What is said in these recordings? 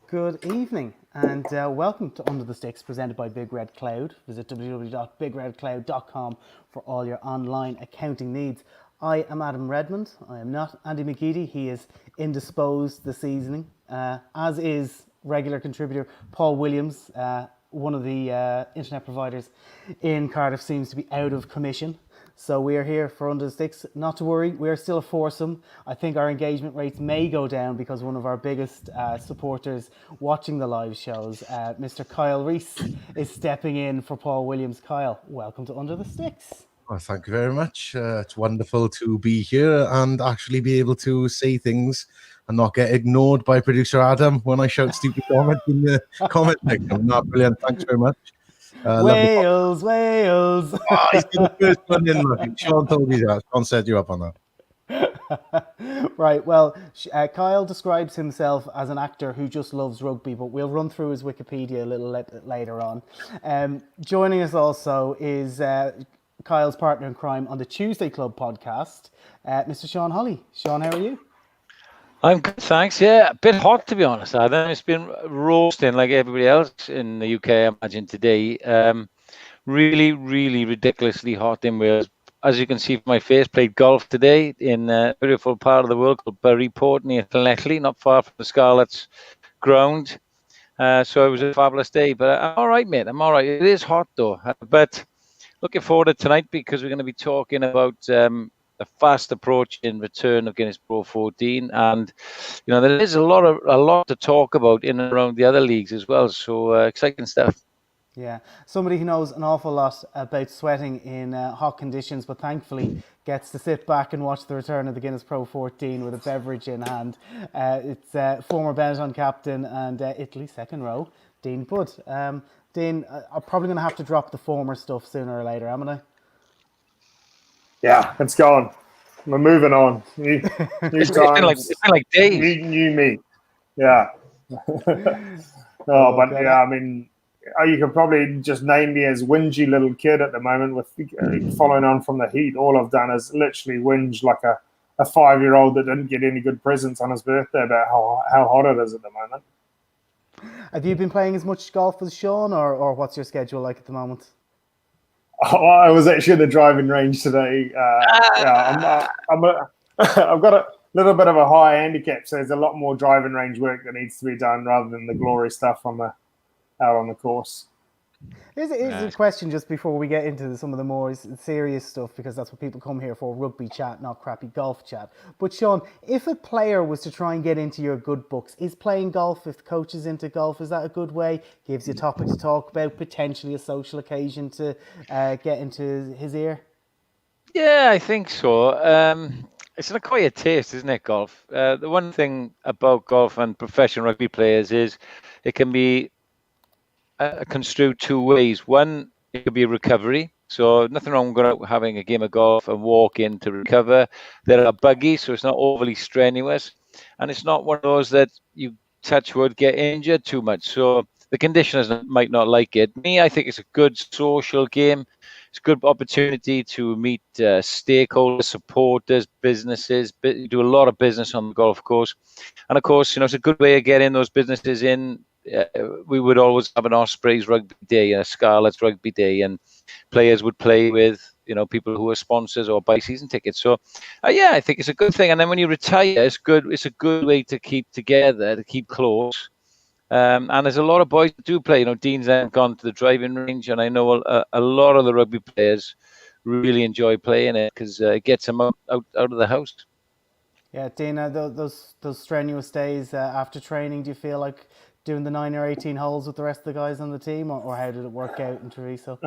Good evening and welcome to Under the Sticks, presented by Big Red Cloud. Visit www.bigredcloud.com for all your online accounting needs. I am Adam Redmond. I am not Andy McGeady. He is indisposed this evening, as is regular contributor Paul Williams. One of the internet providers in Cardiff seems to be out of commission. So we are here for Under the Sticks. Not to worry, we are still a foursome. I think our engagement rates may go down because one of our biggest supporters watching the live shows, Mr. Kyle Rees, is stepping in for Paul Williams. Kyle, welcome to Under the Sticks. Well, thank you very much. It's wonderful to be here and actually be able to say things and not get ignored by producer Adam when I shout stupid comments in the comment section. Not brilliant. Thanks very much. Wales. Oh, he's got the first one in. Look, Sean told you that. Sean set you up on that. Right, well, Kyle describes himself as an actor who just loves rugby, but we'll run through his Wikipedia a little later on. Joining us also is Kyle's partner in crime on the Tuesday Club podcast, Mr. Sean Holley. Sean, how are you? I'm good, thanks. Yeah, a bit hot, to be honest, Adam. It's been roasting like everybody else in the UK, I imagine, today. Really, really ridiculously hot in Wales. As you can see from my face, played golf today in a beautiful part of the world called Buryport near Llanelli, not far from the Scarlets ground. So it was a fabulous day. But I'm all right, mate. I'm all right. It is hot, though. But looking forward to tonight because we're going to be talking about a fast approach in return of Guinness Pro 14, and there is a lot to talk about in and around the other leagues as well. So exciting stuff. Yeah, somebody who knows an awful lot about sweating in hot conditions, but thankfully gets to sit back and watch the return of the Guinness Pro 14 with a beverage in hand. It's former Benetton captain and Italy second row, Dean Budd. Dean, I'm probably going to have to drop the former stuff sooner or later, haven't I? Yeah, it's gone. We're moving on. New times. It's been like days. New me. Yeah. But yeah, I mean, you could probably just name me as whingy little kid at the moment with following on from the heat. All I've done is literally whinge like a 5-year-old that didn't get any good presents on his birthday about how hot it is at the moment. Have you been playing as much golf as Sean, or what's your schedule like at the moment? Oh, I was actually at the driving range today. Yeah, I've got a little bit of a high handicap, so there's a lot more driving range work that needs to be done rather than the glory stuff out on the course. Here's a question just before we get into some of the more serious stuff, because that's what people come here for, rugby chat, not crappy golf chat. But Sean, if a player was to try and get into your good books, is playing golf, if the coach is into golf, is that a good way? Gives you a topic to talk about, potentially a social occasion to get into his ear? Yeah, I think so. It's an acquired taste, isn't it, golf? The one thing about golf and professional rugby players is it can be construed two ways. One, it could be a recovery. So nothing wrong with having a game of golf and walk in to recover. There are buggies, so it's not overly strenuous. And it's not one of those that you, touch wood, get injured too much. So the conditioners might not like it. Me, I think it's a good social game. It's a good opportunity to meet stakeholders, supporters, businesses. You do a lot of business on the golf course. And of course, it's a good way of getting those businesses in. We would always have an Ospreys rugby day, a Scarlets rugby day, and players would play with, people who are sponsors or buy season tickets. So, yeah, I think it's a good thing. And then when you retire, it's good. It's a good way to keep together, to keep close. And there's a lot of boys that do play. Dean's then gone to the driving range, and I know a lot of the rugby players really enjoy playing it because it gets them out of the house. Yeah, Dean, those strenuous days after training, do you feel like doing the 9 or 18 holes with the rest of the guys on the team, or how did it work out in Treviso?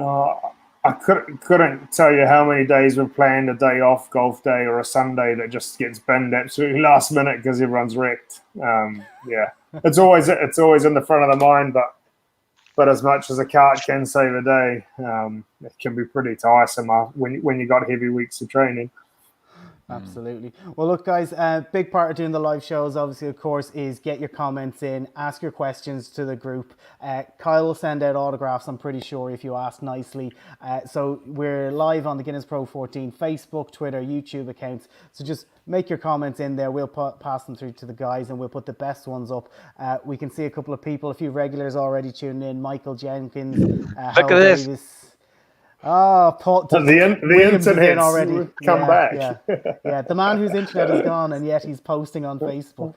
I couldn't tell you how many days we've planned a day off, golf day, or a Sunday that just gets binned absolutely last minute because everyone's wrecked. Yeah, it's always in the front of the mind, but as much as a cart can save a day, it can be pretty tiresome when you got heavy weeks of training. Absolutely. Well, look, guys, big part of doing the live shows, obviously, of course, is get your comments in, ask your questions to the group. Kyle will send out autographs, I'm pretty sure, if you ask nicely. So we're live on the Guinness Pro 14 Facebook, Twitter, YouTube accounts. So just make your comments in there. We'll pass them through to the guys and we'll put the best ones up. We can see a couple of people, a few regulars already tuning in. Michael Jenkins, Look at this. Davis. Oh, Paul, The Williams is in internet's already. come back. Yeah. The man whose internet is gone, and yet he's posting on Facebook.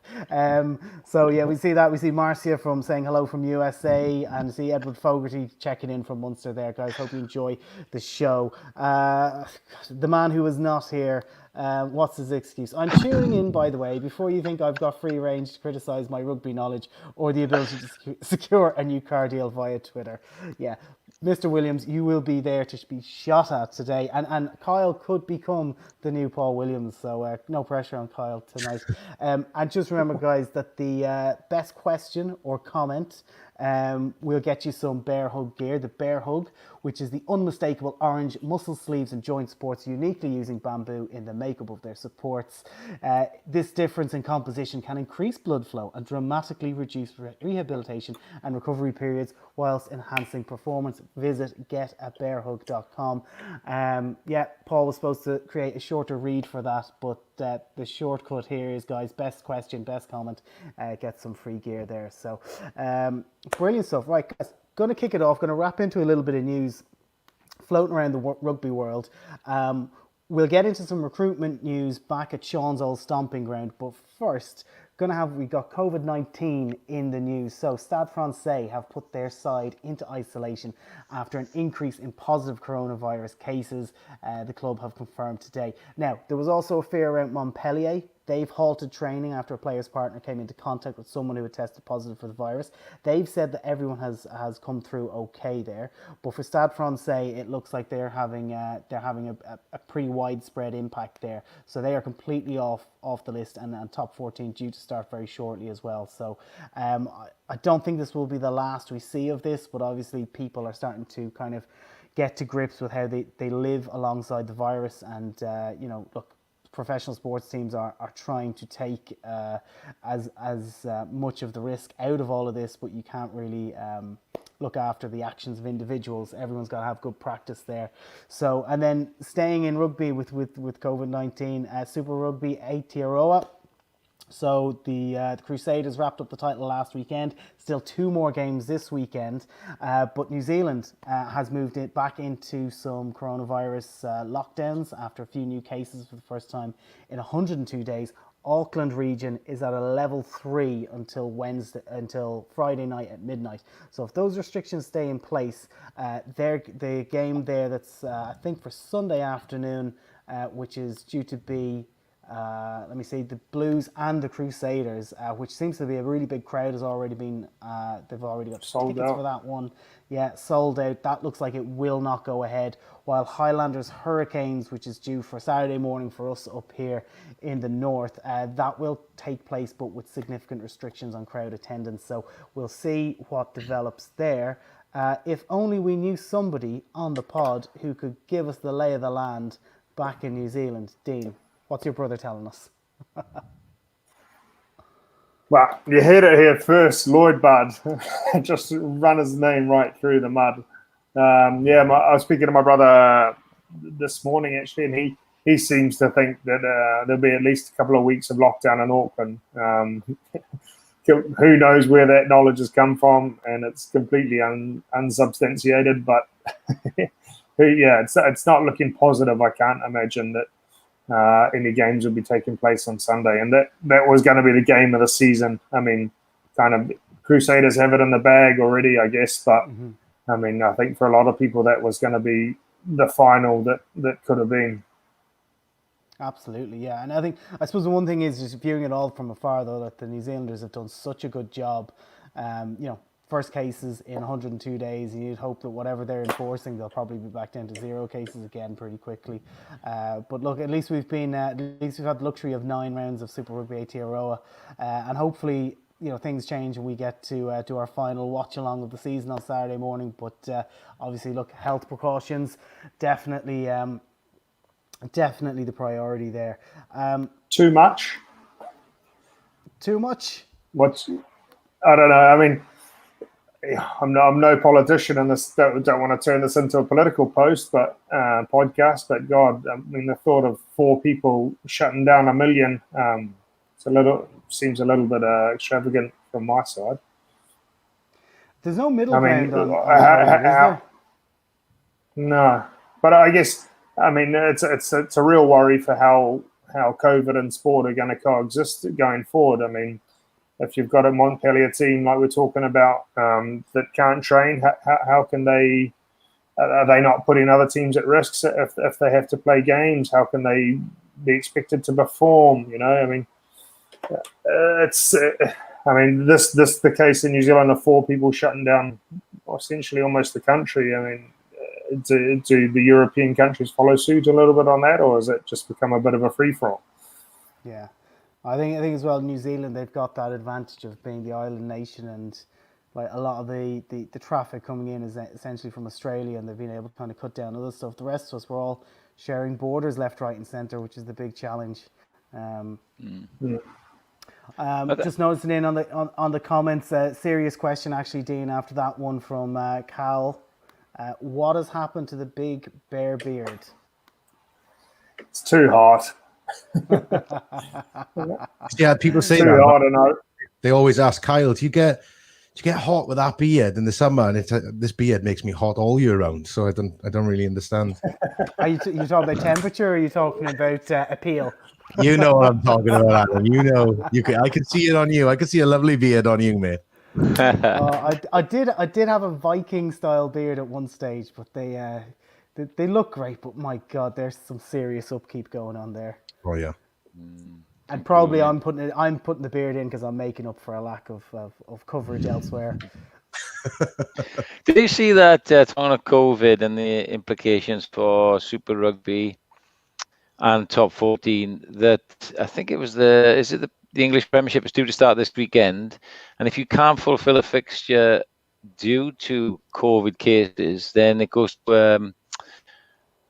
So yeah, we see that. We see Marcia from saying hello from USA, and see Edward Fogarty checking in from Munster there, guys. Hope you enjoy the show. The man who is not here. What's his excuse? I'm tuning in, by the way, before you think I've got free range to criticise my rugby knowledge or the ability to secure a new car deal via Twitter. Yeah, Mr. Williams, you will be there to be shot at today. And Kyle could become the new Paul Williams, so no pressure on Kyle tonight. And just remember, guys, that the best question or comment will get you some Bear Hug gear. The Bear Hug, which is the unmistakable orange muscle sleeves and joint supports, uniquely using bamboo in the makeup of their supports. This difference in composition can increase blood flow and dramatically reduce rehabilitation and recovery periods whilst enhancing performance. Visit getabearhug.com. Yeah, Paul was supposed to create a shorter read for that, but the shortcut here is, guys, best question, best comment, get some free gear there. So brilliant stuff. Right, guys, going to kick it off, going to wrap into a little bit of news floating around the rugby world. We'll get into some recruitment news back at Sean's old stomping ground, but first, we got COVID-19 in the news. So Stade Francais have put their side into isolation after an increase in positive coronavirus cases, the club have confirmed today. Now, there was also a fear around Montpellier. They've halted training after a player's partner came into contact with someone who had tested positive for the virus. They've said that everyone has come through okay there, but for Stade Francais, it looks like they're having a pretty widespread impact there. So they are completely off the list, and top 14 due to start very shortly as well. So I don't think this will be the last we see of this, but obviously people are starting to kind of get to grips with how they live alongside the virus, and look, professional sports teams are trying to take as much of the risk out of all of this, but you can't really look after the actions of individuals. Everyone's got to have good practice there. So, and then staying in rugby with COVID-19, Super Rugby Aotearoa. So the Crusaders wrapped up the title last weekend. Still 2 more games this weekend. But New Zealand has moved it back into some coronavirus lockdowns after a few new cases for the first time in 102 days. Auckland region is at a level 3 until Friday night at midnight. So if those restrictions stay in place, the game there that's I think for Sunday afternoon, which is due to be the Blues and the Crusaders, which seems to be a really big crowd, has already been, they've already got sold tickets out for that one. Yeah, sold out. That looks like it will not go ahead. While Highlanders Hurricanes, which is due for Saturday morning for us up here in the north, that will take place, but with significant restrictions on crowd attendance. So we'll see what develops there. If only we knew somebody on the pod who could give us the lay of the land back in New Zealand. Dean, what's your brother telling us? Well, you heard it here first, Lloyd Budd. Just run his name right through the mud. I was speaking to my brother this morning, actually, and he seems to think that there'll be at least a couple of weeks of lockdown in Auckland. Who knows where that knowledge has come from, and it's completely unsubstantiated, but it's not looking positive. I can't imagine that any games will be taking place on Sunday, and that was going to be the game of the season. I mean, kind of Crusaders have it in the bag already, I guess, but I mean, I think for a lot of people that was going to be the final that could have been. Absolutely, yeah. And I suppose the one thing is just viewing it all from afar, though, that the New Zealanders have done such a good job. First cases in 102 days, and you'd hope that whatever they're enforcing, they'll probably be back down to 0 cases again pretty quickly. But look, at least we've had the luxury of 9 rounds of Super Rugby Aotearoa, and hopefully, things change and we get to do our final watch along of the season on Saturday morning. But obviously, look, health precautions definitely definitely the priority there. Too much? Too much? I don't know. I mean, I'm no politician, and this don't want to turn this into a political post, but podcast. But God, I mean, the thought of 4 people shutting down 1 million, seems a little bit extravagant from my side. There's no middle I mean, ground on COVID, is there? No, but I guess it's a real worry for how COVID and sport are going to coexist going forward. I mean, if you've got a Montpellier team like we're talking about that can't train, how can they? Are they not putting other teams at risk if they have to play games? How can they be expected to perform? You know, I mean, it's. I mean, this the case in New Zealand of 4 people shutting down essentially almost the country. I mean, do the European countries follow suit a little bit on that, or has it just become a bit of a free for all? Yeah, I think as well. New Zealand, they've got that advantage of being the island nation, and like a lot of the traffic coming in is essentially from Australia, and they've been able to kind of cut down other stuff. The rest of us, we're all sharing borders left, right, and centre, which is the big challenge. Just noticing in on the comments, serious question actually, Dean, after that one from Cal. What has happened to the big bear beard? It's too hot. Yeah, people say too that. hot, I know. They always ask Kyle, do you get hot with that beard in the summer? And this beard makes me hot all year round. So I don't really understand. Are you talking about temperature, or are you talking about appeal? You know what I'm talking about, Adam. You know, I can see it on you. I can see a lovely beard on you, mate. I did have a Viking style beard at one stage, but they look great. But my God, there's some serious upkeep going on there. Oh yeah. And probably I'm putting the beard in because I'm making up for a lack of coverage elsewhere. Did you see that talking of COVID and the implications for Super Rugby and Top 14? That I think it was the English Premiership is due to start this weekend, and if you can't fulfil a fixture due to COVID cases, then it goes to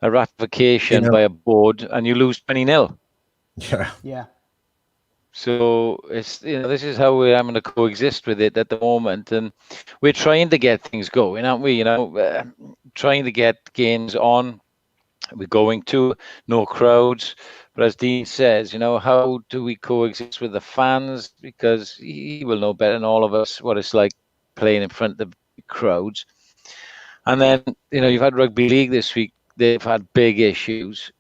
a ratification by a board, and you lose 20-0. Yeah. So it's this is how we're having to coexist with it at the moment, and we're trying to get things going, aren't we? Trying to get games on. We're going to no crowds, but as Dean says, how do we coexist with the fans? Because he will know better than all of us what it's like playing in front of the crowds. And then you've had rugby league this week; they've had big issues.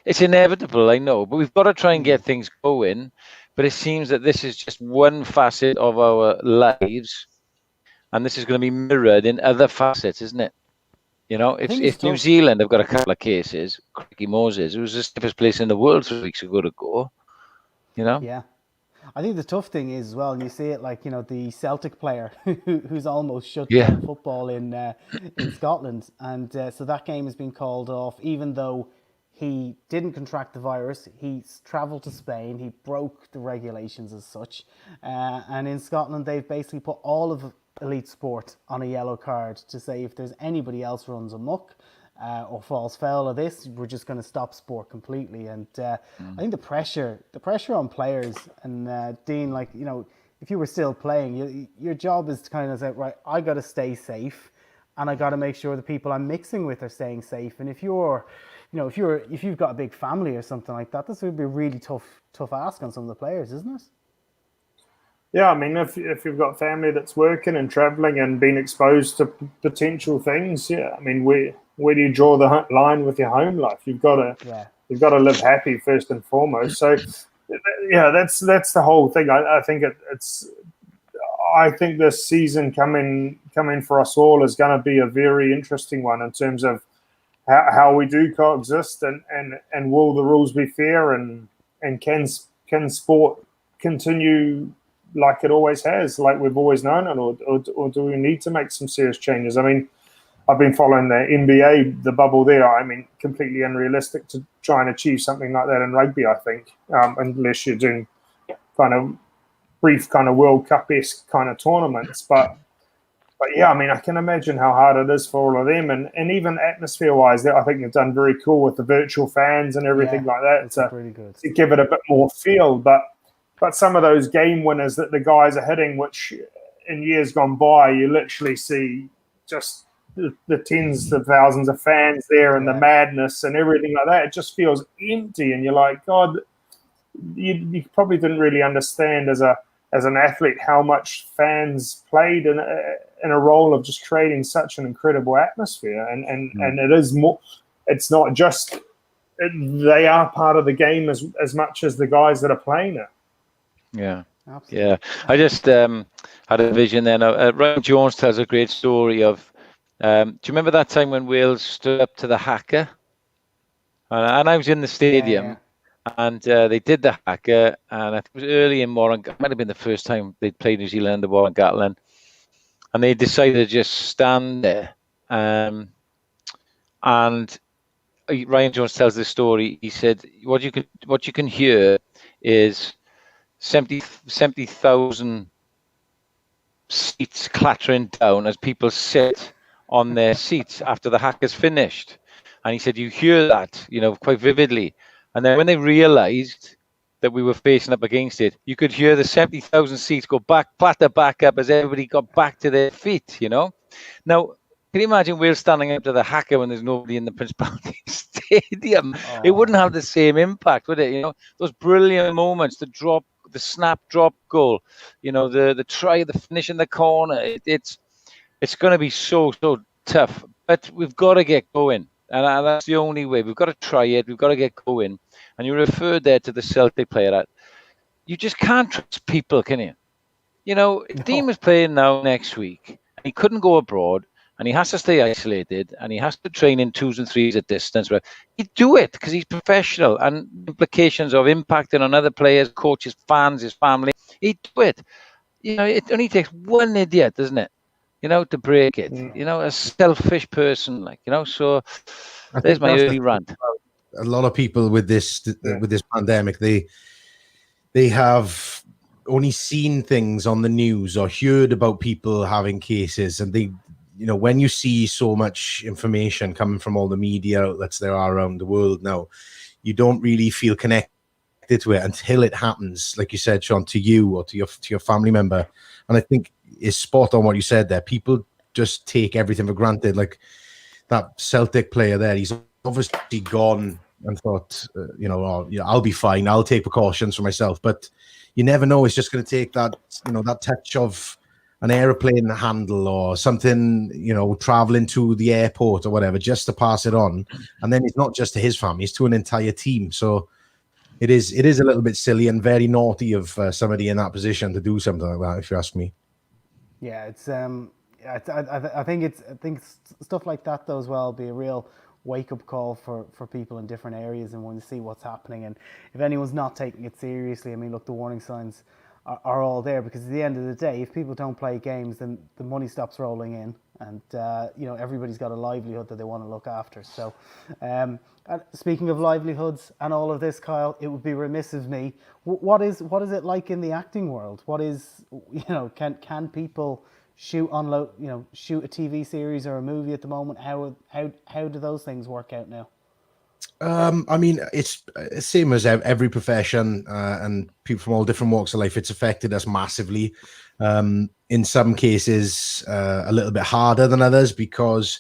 It's inevitable, I know, but we've got to try and get things going. But it seems that this is just one facet of our lives, and this is going to be mirrored in other facets, isn't it? If New Zealand have got a couple of cases, Cricky Moses, it was the safest place in the world 3 weeks ago to go. Yeah. I think the tough thing is as well, and you see it like, the Celtic player who's almost shut down football in Scotland. And so that game has been called off, even though he didn't contract the virus. He's travelled to Spain. He broke the regulations as such. And in Scotland, they've basically put all of elite sport on a yellow card to say if there's anybody else runs amok or falls foul of this, we're just going to stop sport completely. And I think the pressure on players, and Dean, if you were still playing, your job is to kind of say, right, I got to stay safe, and I got to make sure the people I'm mixing with are staying safe. And if you've got a big family or something like that, this would be a really tough ask on some of the players, isn't it? Yeah, I mean, if you've got family that's working and traveling and being exposed to potential things, yeah, I mean, where do you draw the line with your home life? You've got to live happy first and foremost. So, yeah, that's the whole thing. I think I think this season coming for us all is going to be a very interesting one in terms of how we do coexist and will the rules be fair and can sport continue like it always has, like we've always known it, or do we need to make some serious changes? I mean, I've been following the NBA, the bubble there. I mean, completely unrealistic to try and achieve something like that in rugby, I think, unless you're doing kind of brief kind of World Cup-esque kind of tournaments. But But yeah, I mean, I can imagine how hard it is for all of them, and even atmosphere-wise, I think they've done very cool with the virtual fans and everything like that Pretty good. to give it a bit more feel. But some of those game winners that the guys are hitting, which in years gone by, you literally see just the tens of thousands of fans there and the madness and everything like that. It just feels empty, and you're like, God, you probably didn't really understand as an athlete how much fans played in a role of just creating such an incredible atmosphere. And it is more. It's not just they are part of the game as much as the guys that are playing it. Yeah. Absolutely. Yeah. I just had a vision then. Ryan Jones tells a great story of. Do you remember that time when Wales stood up to the haka? And I was in the stadium, and they did the haka, and I think it was early in Warren. It might have been the first time they'd played New Zealand under Warren Gatland, and they decided to just stand there. And Ryan Jones tells this story. He said, "What you can hear is 70,000 seats clattering down as people sit on their seats after the haka's finished." And he said, you hear that, quite vividly. And then when they realized that we were facing up against it, you could hear the 70,000 seats go clatter back up as everybody got back to their feet, Now, can you imagine Wales standing up to the haka when there's nobody in the Principality Stadium? Oh. It wouldn't have the same impact, would it? Those brilliant moments, the snap drop goal, the try, the finish in the corner. It's going to be so tough, but we've got to get going. And that's the only way. We've got to try it. We've got to get going. And you referred there to the Celtic player. That you just can't trust people, can you? If Dean was playing now next week, and he couldn't go abroad, and he has to stay isolated, and he has to train in 2s and 3s at distance, he'd do it because he's professional, and implications of impacting on other players, coaches, fans, his family, he'd do it. It only takes one idiot, doesn't it? To break it. A selfish person, So there's my early rant. A lot of people with this pandemic, they have only seen things on the news or heard about people having cases, and they, when you see so much information coming from all the media outlets there are around the world now, you don't really feel connected to it until it happens, like you said, Sean, to you or to your family member. And I think is spot on what you said there. People just take everything for granted. Like that Celtic player there, he's obviously gone and thought, I'll be fine. I'll take precautions for myself. But you never know. It's just going to take that, that touch of an airplane handle or something, traveling to the airport or whatever, just to pass it on. And then it's not just to his family, it's to an entire team. So it is a little bit silly and very naughty of somebody in that position to do something like that, if you ask me. Yeah, it's I think stuff like that though as well be a real wake-up call for people in different areas, and when you see what's happening, and if anyone's not taking it seriously, I mean, look, the warning signs are all there, because at the end of the day, if people don't play games, then the money stops rolling in, and everybody's got a livelihood that they want to look after. So speaking of livelihoods and all of this, Kyle, it would be remiss of me. What is it like in the acting world? What is, can people shoot shoot a TV series or a movie at the moment? How do those things work out now? I mean, it's the same as every profession, and people from all different walks of life. It's affected us massively. In some cases, a little bit harder than others, because,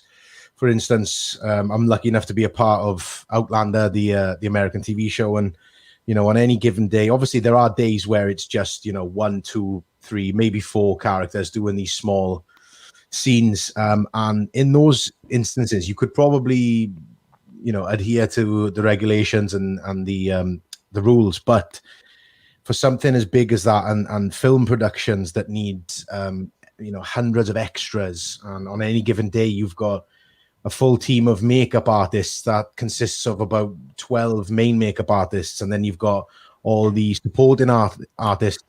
for instance, I'm lucky enough to be a part of Outlander, the American TV show, and on any given day, obviously there are days where it's just 1, 2, 3, maybe 4 characters doing these small scenes, and in those instances, you could probably adhere to the regulations and the rules, but for something as big as that, and film productions that need hundreds of extras, and on any given day you've got a full team of makeup artists that consists of about 12 main makeup artists, and then you've got all the supporting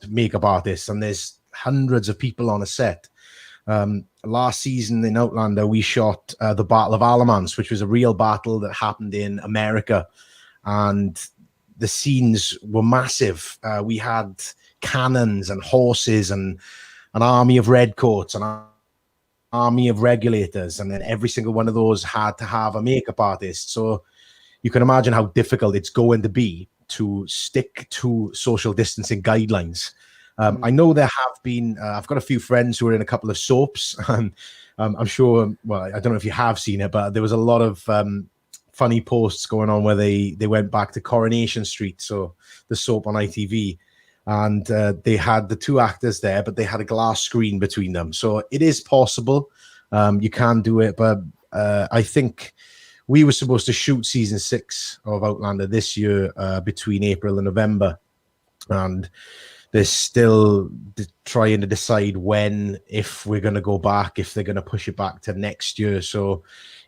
makeup artists, and there's hundreds of people on a set. Last season in Outlander, we shot the Battle of Alamance, which was a real battle that happened in America, and the scenes were massive. We had cannons and horses and an army of redcoats, and army of regulators, and then every single one of those had to have a makeup artist. So you can imagine how difficult it's going to be to stick to social distancing guidelines. I know there have been, I've got a few friends who are in a couple of soaps, and I'm sure, well, I don't know if you have seen it, but there was a lot of funny posts going on where they went back to Coronation Street, so the soap on ITV, and they had the two actors there, but they had a glass screen between them. So it is possible. You can do it, but I think we were supposed to shoot season 6 of Outlander this year between April and November, and they're still trying to decide when, if we're going to go back, if they're going to push it back to next year. So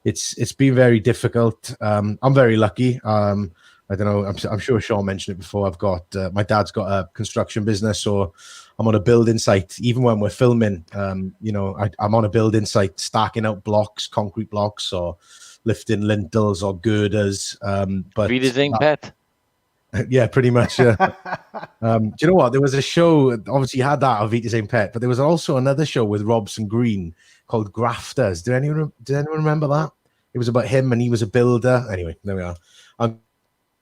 it's been very difficult. I'm very lucky. I don't know. I'm sure Sean mentioned it before. I've got my dad's got a construction business, so I'm on a building site. Even when we're filming, I'm on a building site, stacking out blocks, concrete blocks, or lifting lintels or girders. But Read his own pet. Yeah, pretty much. Yeah. Do you know what? There was a show. Obviously, you had that of Eat His Own Pet, but there was also another show with Robson Green called Grafters. Did anyone remember that? It was about him, and he was a builder. Anyway, there we are. I'm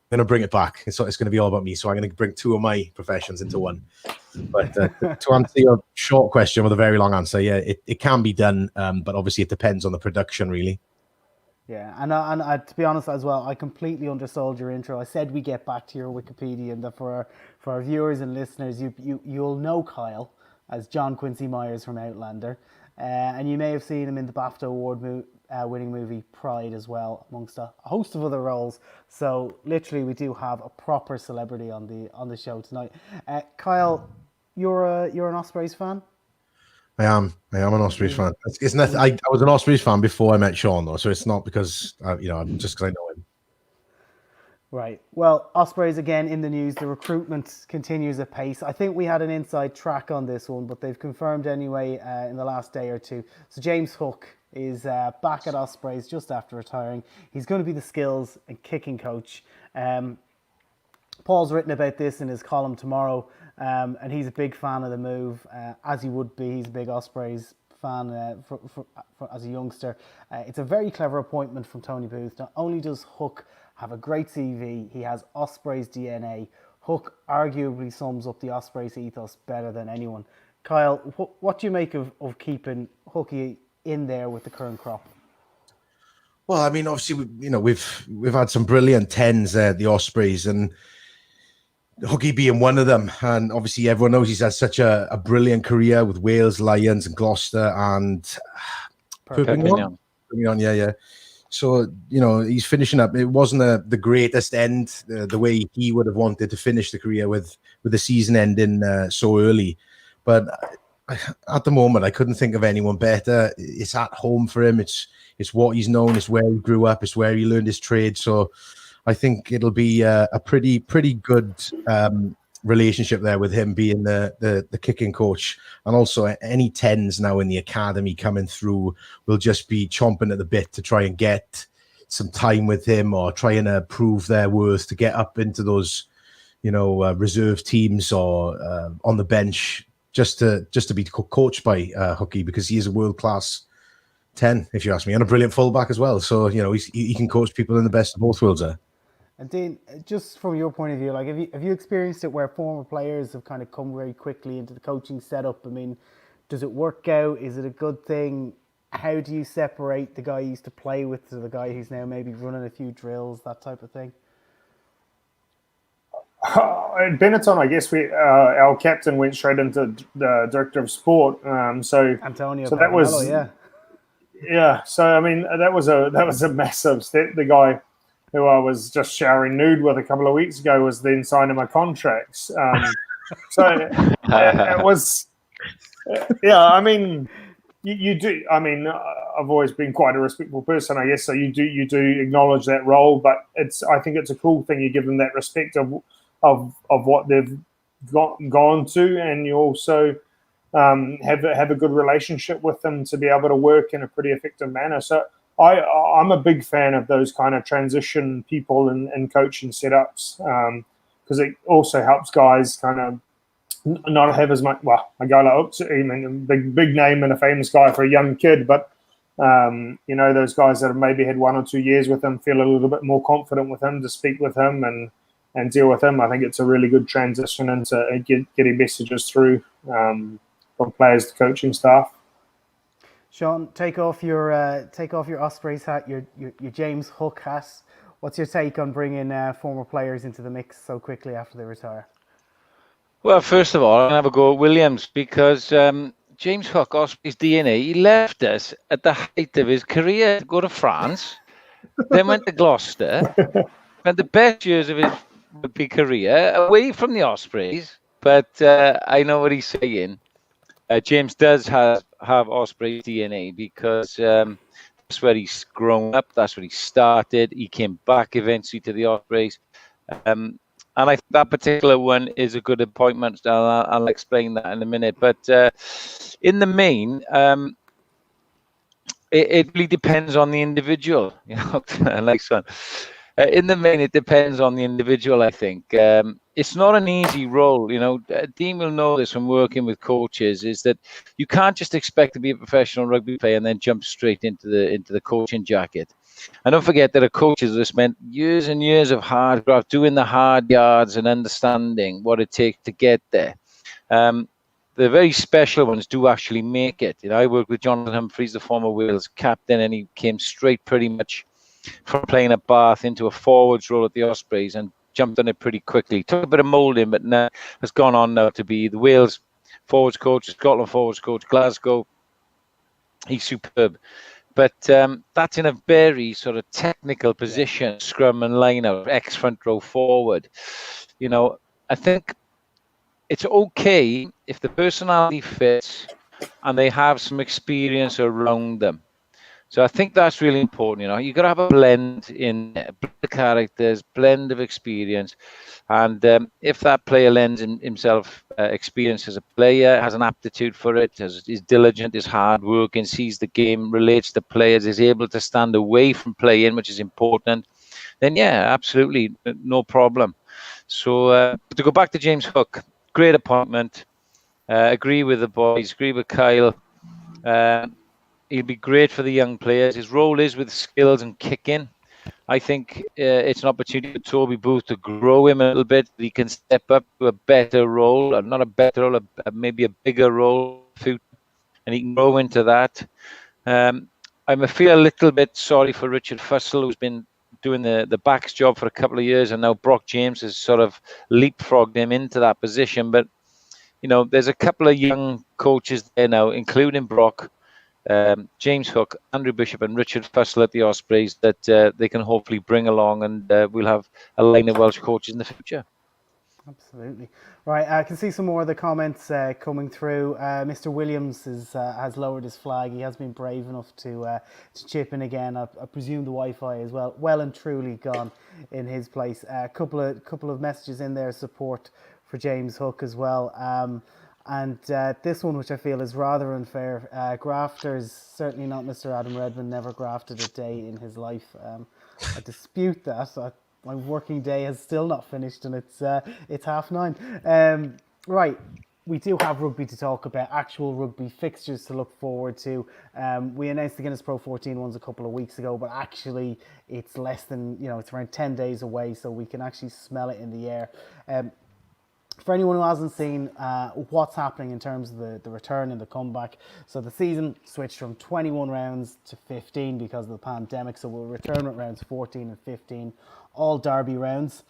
going to bring it back. It's going to be all about me. So I'm going to bring two of my professions into one. But to answer your short question with a very long answer, yeah, it can be done, but obviously it depends on the production, really. Yeah, and to be honest as well, I completely undersold your intro. I said we get back to your Wikipedia, and that for our viewers and listeners, you'll know Kyle as John Quincy Myers from Outlander, and you may have seen him in the BAFTA award winning movie Pride as well, amongst a host of other roles. So literally, we do have a proper celebrity on the show tonight. Kyle, you're an Ospreys fan? I am an Ospreys fan. It's nothing. I was an Ospreys fan before I met Sean, though, so it's not because just because I know him. Right. Well, Ospreys again in the news. The recruitment continues at pace. I think we had an inside track on this one, but they've confirmed anyway in the last day or two. So James Hook is back at Ospreys just after retiring. He's going to be the skills and kicking coach. Paul's written about this in his column tomorrow, and he's a big fan of the move, as he would be. He's a big Ospreys fan for as a youngster. It's a very clever appointment from Tony Booth. Not only does Hook have a great CV, he has Ospreys DNA. Hook arguably sums up the Ospreys ethos better than anyone. Kyle, what do you make of keeping Hookie in there with the current crop? Well, I mean, obviously, we've had some brilliant 10s there at the Ospreys, and Hookie being one of them. And obviously, everyone knows he's had such a brilliant career with Wales, Lions, and Gloucester, and Perpignan. Yeah. So, he's finishing up. It wasn't the greatest end, the way he would have wanted to finish the career with the season ending so early. But at the moment, I couldn't think of anyone better. It's at home for him. It's what he's known. It's where he grew up. It's where he learned his trade. So I think it'll be a pretty good relationship there with him being the kicking coach. And also any 10s now in the academy coming through will just be chomping at the bit to try and get some time with him, or trying to prove their worth to get up into those, reserve teams or on the bench, just to be coached by Hookie, because he is a world-class 10, if you ask me, and a brilliant fullback as well. So, he can coach people in the best of both worlds there. And Dean, just from your point of view, like have you experienced it where former players have kind of come very quickly into the coaching setup? I mean, does it work out? Is it a good thing? How do you separate the guy you used to play with to the guy who's now maybe running a few drills, that type of thing? At Benetton, I guess our captain went straight into the director of sport. So Antonio. So that was yeah. So I mean, that was a massive step. The guy who I was just showering nude with a couple of weeks ago was then signing my contracts. So it was, yeah. I mean, you do. I mean, I've always been quite a respectful person, I guess. So you do acknowledge that role, but I think it's a cool thing. You give them that respect of what they've gone to, and you also have a good relationship with them to be able to work in a pretty effective manner. So I'm a big fan of those kind of transition people and coaching setups, because it also helps guys kind of not have as much. Well, a guy like Oops, I mean, big name and a famous guy for a young kid, but those guys that have maybe had 1 or 2 years with him feel a little bit more confident with him to speak with him and deal with him. I think it's a really good transition into getting messages through from players to coaching staff. Sean, take off your Ospreys hat, your James Hook hat. What's your take on bringing former players into the mix so quickly after they retire? Well, first of all, I'm going to have a go at Williams because James Hook, Osprey's DNA, he left us at the height of his career to go to France, then went to Gloucester, spent the best years of his rugby career away from the Ospreys. But I know what he's saying. James does have Osprey DNA because that's where he's grown up. That's where he started. He came back eventually to the Ospreys. And I think that particular one is a good appointment. I'll explain that in a minute. But in the main, it really depends on the individual. Nice one. In the main, it depends on the individual, I think. It's not an easy role. Dean will know this from working with coaches, is that you can't just expect to be a professional rugby player and then jump straight into the coaching jacket. And don't forget that a coach has spent years and years of hard graft, doing the hard yards and understanding what it takes to get there. The very special ones do actually make it. I worked with Jonathan Humphreys, the former Wales captain, and he came straight pretty much from playing at Bath into a forwards role at the Ospreys and jumped on it pretty quickly. Took a bit of moulding, but now has gone on now to be the Wales forwards coach, Scotland forwards coach, Glasgow. He's superb. But that's in a very sort of technical position, scrum and line-out, ex-front row forward. I think it's okay if the personality fits and they have some experience around them. So I think that's really important. You've got to have a blend in blend of characters, blend of experience. And if that player lends himself experience as a player, has an aptitude for it, is diligent, is hardworking, sees the game, relates to players, is able to stand away from playing, which is important, then yeah, absolutely, no problem. So to go back to James Hook, great appointment. Agree with the boys, agree with Kyle. He'll be great for the young players. His role is with skills and kicking. I think it's an opportunity for Toby Booth to grow him a little bit. He can step up to a better role, or not a better role, maybe a bigger role, and he can grow into that. I feel a little bit sorry for Richard Fussell, who's been doing the backs job for a couple of years, and now Brock James has sort of leapfrogged him into that position. But, there's a couple of young coaches there now, including Brock, James Hook, Andrew Bishop and Richard Fussell at the Ospreys that they can hopefully bring along, and we'll have a line of Welsh coaches in the future. Absolutely. Right, I can see some more of the comments coming through. Mr. Williams has lowered his flag. He has been brave enough to chip in again. I presume the Wi-Fi is well and truly gone in his place. A couple of messages in there, support for James Hook as well. And this one, which I feel is rather unfair, grafters, certainly not Mr. Adam Redmond, never grafted a day in his life. I dispute that. My working day has still not finished, and it's 9:30. Right, we do have rugby to talk about, actual rugby fixtures to look forward to. We announced the Guinness Pro 14 ones a couple of weeks ago, but actually it's less than, it's around 10 days away, so we can actually smell it in the air. For anyone who hasn't seen what's happening in terms of the return and the comeback, so the season switched from 21 rounds to 15 because of the pandemic, so we'll return with rounds 14 and 15, all derby rounds.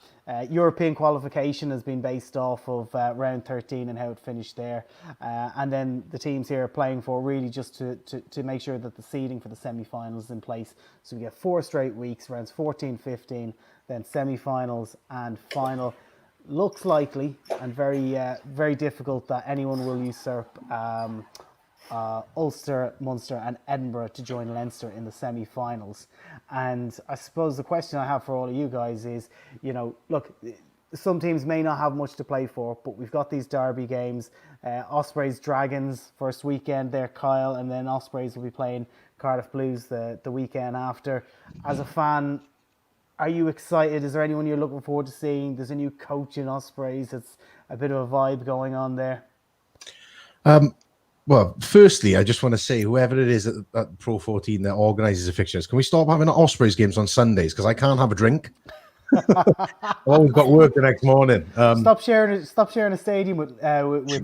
European qualification has been based off of round 13 and how it finished there, and then the teams here are playing for really just to make sure that the seeding for the semi-finals is in place. So we get 4 straight weeks, rounds 14, 15, then semi-finals and final. Looks likely and very difficult that anyone will usurp Ulster, Munster and Edinburgh to join Leinster in the semi-finals. And I suppose the question I have for all of you guys is, look, some teams may not have much to play for, but we've got these derby games. Ospreys Dragons first weekend there, Kyle, and then Ospreys will be playing Cardiff Blues the weekend after. As a fan, are you excited? Is there anyone you're looking forward to seeing? There's a new coach in Ospreys. a bit of a vibe going on there? Well, firstly, I just want to say, whoever it is at Pro 14 that organises the fixtures, can we stop having Ospreys games on Sundays? Because I can't have a drink. I've always got work the next morning. Stop sharing a stadium with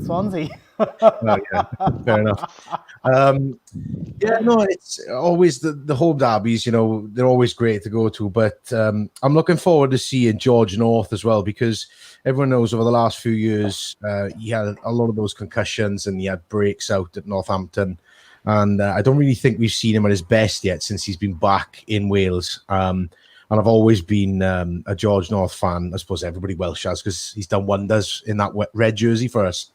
Swansea. Yeah, fair enough. Yeah, no, it's always the home derbies, they're always great to go to. But I'm looking forward to seeing George North as well, because everyone knows over the last few years he had a lot of those concussions and he had breaks out at Northampton. And I don't really think we've seen him at his best yet since he's been back in Wales. And I've always been a George North fan. I suppose everybody Welsh has, because he's done wonders in that red jersey for us.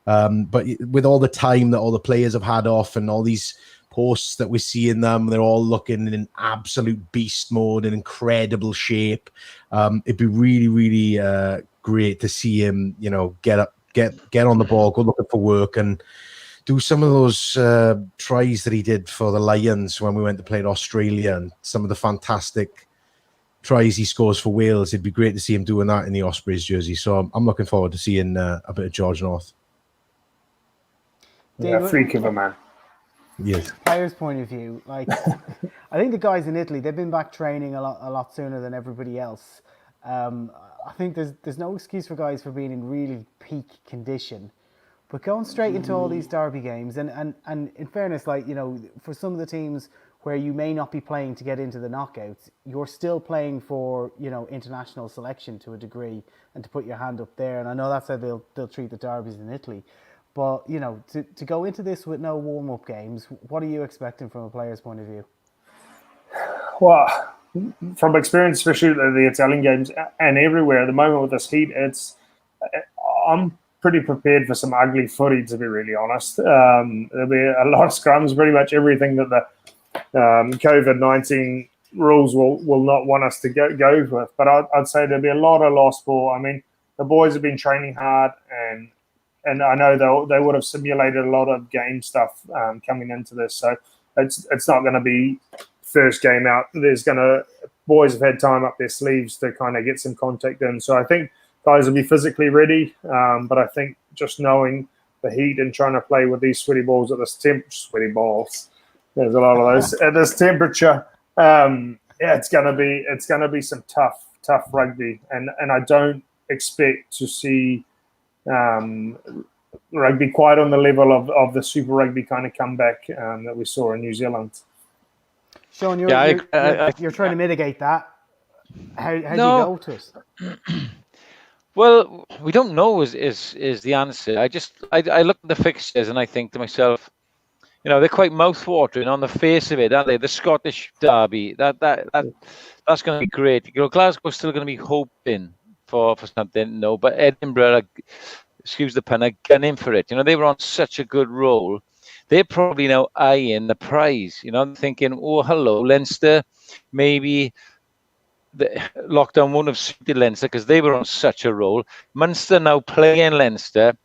But with all the time that all the players have had off and all these posts that we see in them, they're all looking in absolute beast mode and incredible shape. It'd be really, really great to see him, get on the ball, go looking for work, and do some of those tries that he did for the Lions when we went to play in Australia, and some of the fantastic tries he scores for Wales. It'd be great to see him doing that in the Ospreys jersey. So I'm looking forward to seeing a bit of George North. Yeah, freak of a man. Yes. Players' point of view, I think the guys in Italy, they've been back training a lot sooner than everybody else. I think there's no excuse for guys for being in really peak condition, but going straight into all these derby games, and in fairness, for some of the teams where you may not be playing to get into the knockouts, you're still playing for international selection to a degree, and to put your hand up there. And I know that's how they'll treat the derbies in Italy. But, to go into this with no warm-up games, what are you expecting from a player's point of view? Well, from experience, especially the Italian games and everywhere at the moment with this heat, I'm pretty prepared for some ugly footy, to be really honest. There'll be a lot of scrums, pretty much everything that the COVID-19 rules will not want us to go with. But I'd say there'll be a lot of lost ball. I mean, the boys have been training hard, and I know they would have simulated a lot of game stuff coming into this. So it's not going to be first game out. Boys have had time up their sleeves to kind of get some contact in. So I think guys will be physically ready. But I think just knowing the heat and trying to play with these sweaty balls at this sweaty balls. There's a lot of those at this temperature. It's gonna be some tough rugby, and I don't expect to see rugby quite on the level of the Super Rugby kind of comeback that we saw in New Zealand. Sean, you're trying to mitigate that. How do you go to it? Well, we don't know is the answer. I look at the fixtures and I think to myself, they're quite mouth-watering on the face of it, aren't they? The Scottish derby, that's going to be great. Glasgow's still going to be hoping for something, no, but Edinburgh, excuse the pun, are gunning for it. They were on such a good roll. They're probably now eyeing the prize, thinking, oh, hello, Leinster, maybe the lockdown won't have suited Leinster because they were on such a roll. Munster now playing Leinster.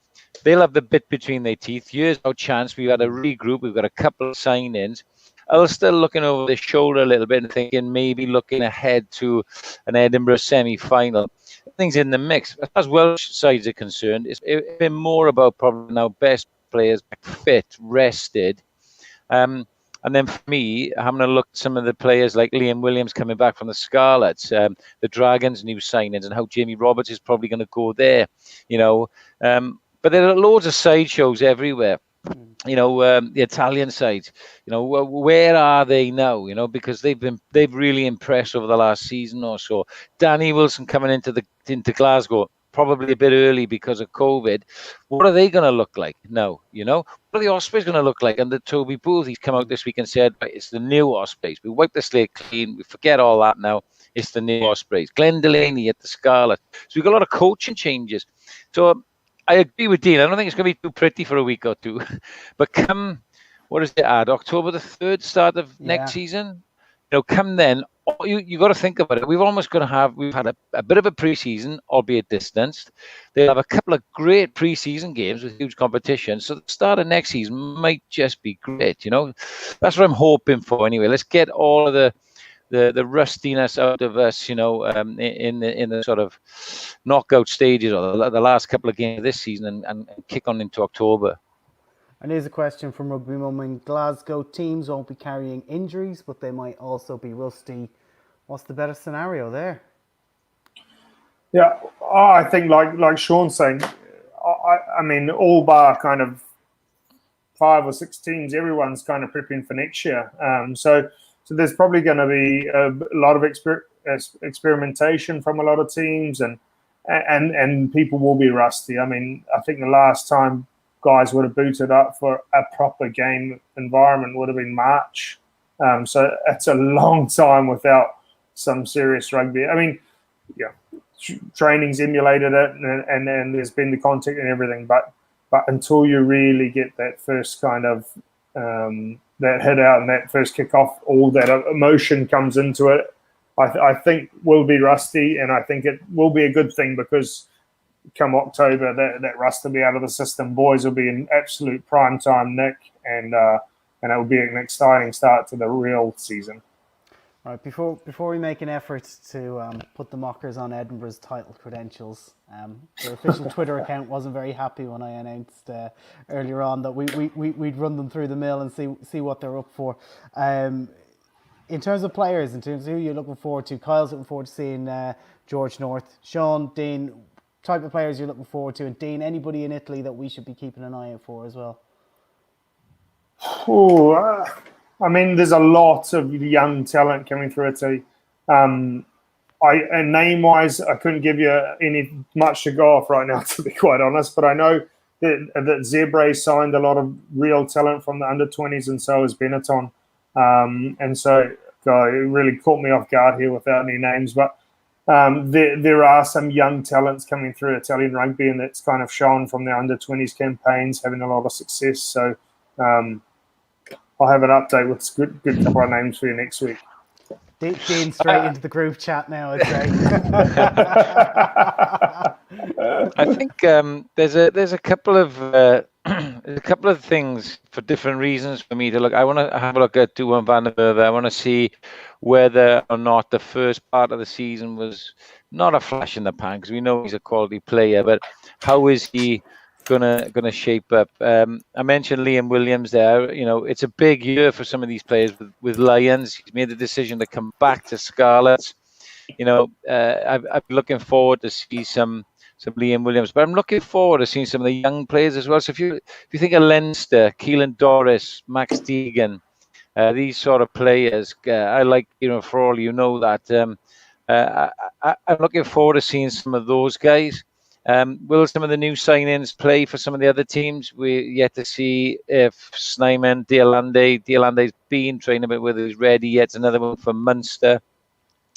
They'll have the bit between their teeth. Here's our chance. We've had a regroup. We've got a couple of sign-ins. Ulster looking over their shoulder a little bit and thinking maybe looking ahead to an Edinburgh semi-final. Things in the mix. As Welsh sides are concerned, it's been more about probably now best players fit, rested. And then for me, having a look at some of the players like Liam Williams coming back from the Scarlets, the Dragons' new signings, and how Jamie Roberts is probably going to go there, but there are loads of sideshows everywhere. The Italian sides, where are they now? Because they've really impressed over the last season or so. Danny Wilson coming into Glasgow, probably a bit early because of COVID. What are they going to look like now? What are the Ospreys going to look like? And the Toby Booth, he's come out this week and said, right, it's the new Ospreys. We wipe the slate clean. We forget all that now. It's the new Ospreys. Glenn Delaney at the Scarlet. So we've got a lot of coaching changes. So I agree with Dean. I don't think it's going to be too pretty for a week or two. But come, what is it, October the 3rd, start of next season? Come then, you got to think about it. We've had a bit of a pre-season, albeit distanced. They'll have a couple of great pre-season games with huge competition. So the start of next season might just be great. That's what I'm hoping for anyway. Let's get all of the the rustiness out of us, in the sort of knockout stages or the last couple of games of this season and kick on into October. And here's a question from Rugby Mum. In Glasgow, teams won't be carrying injuries, but they might also be rusty. What's the better scenario there? Yeah, I think like Sean's saying, I mean, all bar kind of 5 or 6 teams, everyone's kind of prepping for next year. So there's probably going to be a lot of experimentation from a lot of teams, and people will be rusty. I mean, I think the last time guys would have booted up for a proper game environment would have been March. So it's a long time without some serious rugby. I mean, yeah, training's emulated it, and there's been the contact and everything, but until you really get that first kind of that hit out and that first kick off, all that emotion comes into it. I think we'll be rusty, and I think it will be a good thing because come October, that rust will be out of the system. Boys will be in absolute prime time nick, and it will be an exciting start to the real season. All right, before we make an effort to put the mockers on Edinburgh's title credentials, their official Twitter account wasn't very happy when I announced earlier on that we'd run them through the mill and see what they're up for. In terms of players, in terms of who you're looking forward to, Kyle's looking forward to seeing George North. Sean, Dean, type of players you're looking forward to, and Dean, anybody in Italy that we should be keeping an eye out for as well? I mean, there's a lot of young talent coming through Italy. And name-wise, I couldn't give you any much to go off right now, to be quite honest. But I know that Zebre signed a lot of real talent from the under-20s, and so has Benetton. And so, it really caught me off guard here without any names. But there are some young talents coming through Italian rugby, and that's kind of shown from the under-20s campaigns, having a lot of success. So I'll have an update with good couple of names for you next week. Dean straight into the group chat now, I'd say. I think there's a couple of things for different reasons for me to look. I want to have a look at Duan van der Merwe. I want to see whether or not the first part of the season was not a flash in the pan, because we know he's a quality player, but how is he gonna shape up? I mentioned Liam Williams there. It's a big year for some of these players with Lions. He's made the decision to come back to Scarlets. I'm looking forward to see some Liam Williams, but I'm looking forward to seeing some of the young players as well. So if you think of Leinster, Keelan Doris, Max Deegan, these sort of players, I like, for all that. I'm looking forward to seeing some of those guys. Will some of the new signings play for some of the other teams? We're yet to see if Snyman, Dealande's been training a bit, whether he's ready yet. It's another one for Munster.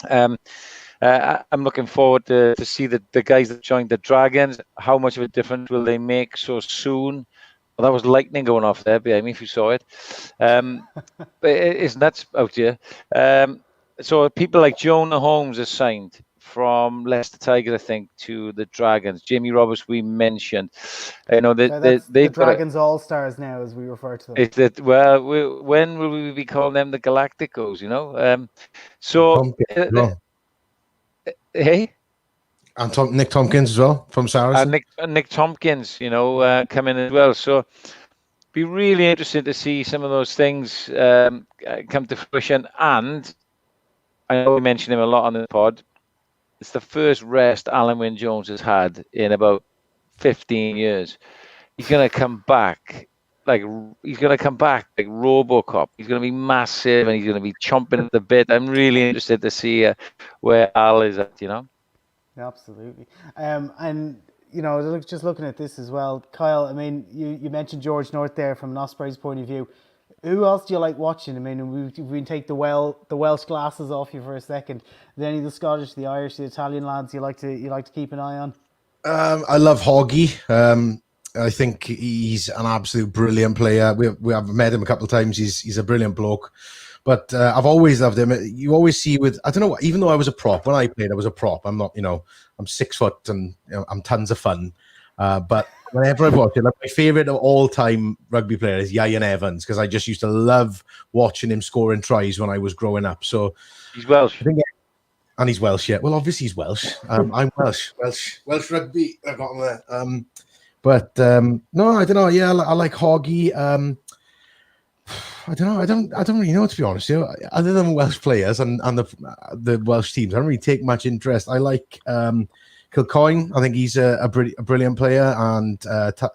I'm looking forward to see the guys that joined the Dragons. How much of a difference will they make so soon? Well, that was lightning going off there behind me if you saw it. But it's nuts out here. So people like Jonah Holmes is signed from Leicester Tigers, I think, to the Dragons. Jamie Roberts, we mentioned. The Dragons All-Stars now, as we refer to them. When will we be calling them the Galacticos? Hey? And Nick Tompkins as well from Saracen. Nick Tompkins, come in as well. So be really interested to see some of those things come to fruition. And I know we mentioned him a lot on the pod. It's the first rest Alan Wynne-Jones has had in about 15 years. He's going to come back like RoboCop. He's going to be massive and he's going to be chomping at the bit. I'm really interested to see where Al is at, Absolutely. And, just looking at this as well, Kyle, I mean, you mentioned George North there from an Ospreys point of view. Who else do you like watching? I mean, we take the Welsh glasses off you for a second. Are there any of the Scottish, the Irish, the Italian lads you like to keep an eye on? I love Hoggy. I think he's an absolute brilliant player. We have met him a couple of times. He's a brilliant bloke. But I've always loved him. You always see I don't know, even though I was a prop, when I played, I was a prop. I'm not, I'm 6 foot and I'm tons of fun. But whenever I've watched it, like my favorite of all time rugby player is Yayan Evans, because I just used to love watching him scoring tries when I was growing up. So He's Welsh. I think, and he's Welsh, yeah. Well, obviously he's Welsh. I'm Welsh rugby. I got him there. No, I don't know. Yeah, I like Hoggy. I don't know. I don't really know, to be honest. You know, other than Welsh players and the Welsh teams, I don't really take much interest. I like Kilcoyne. I think he's a brilliant player. And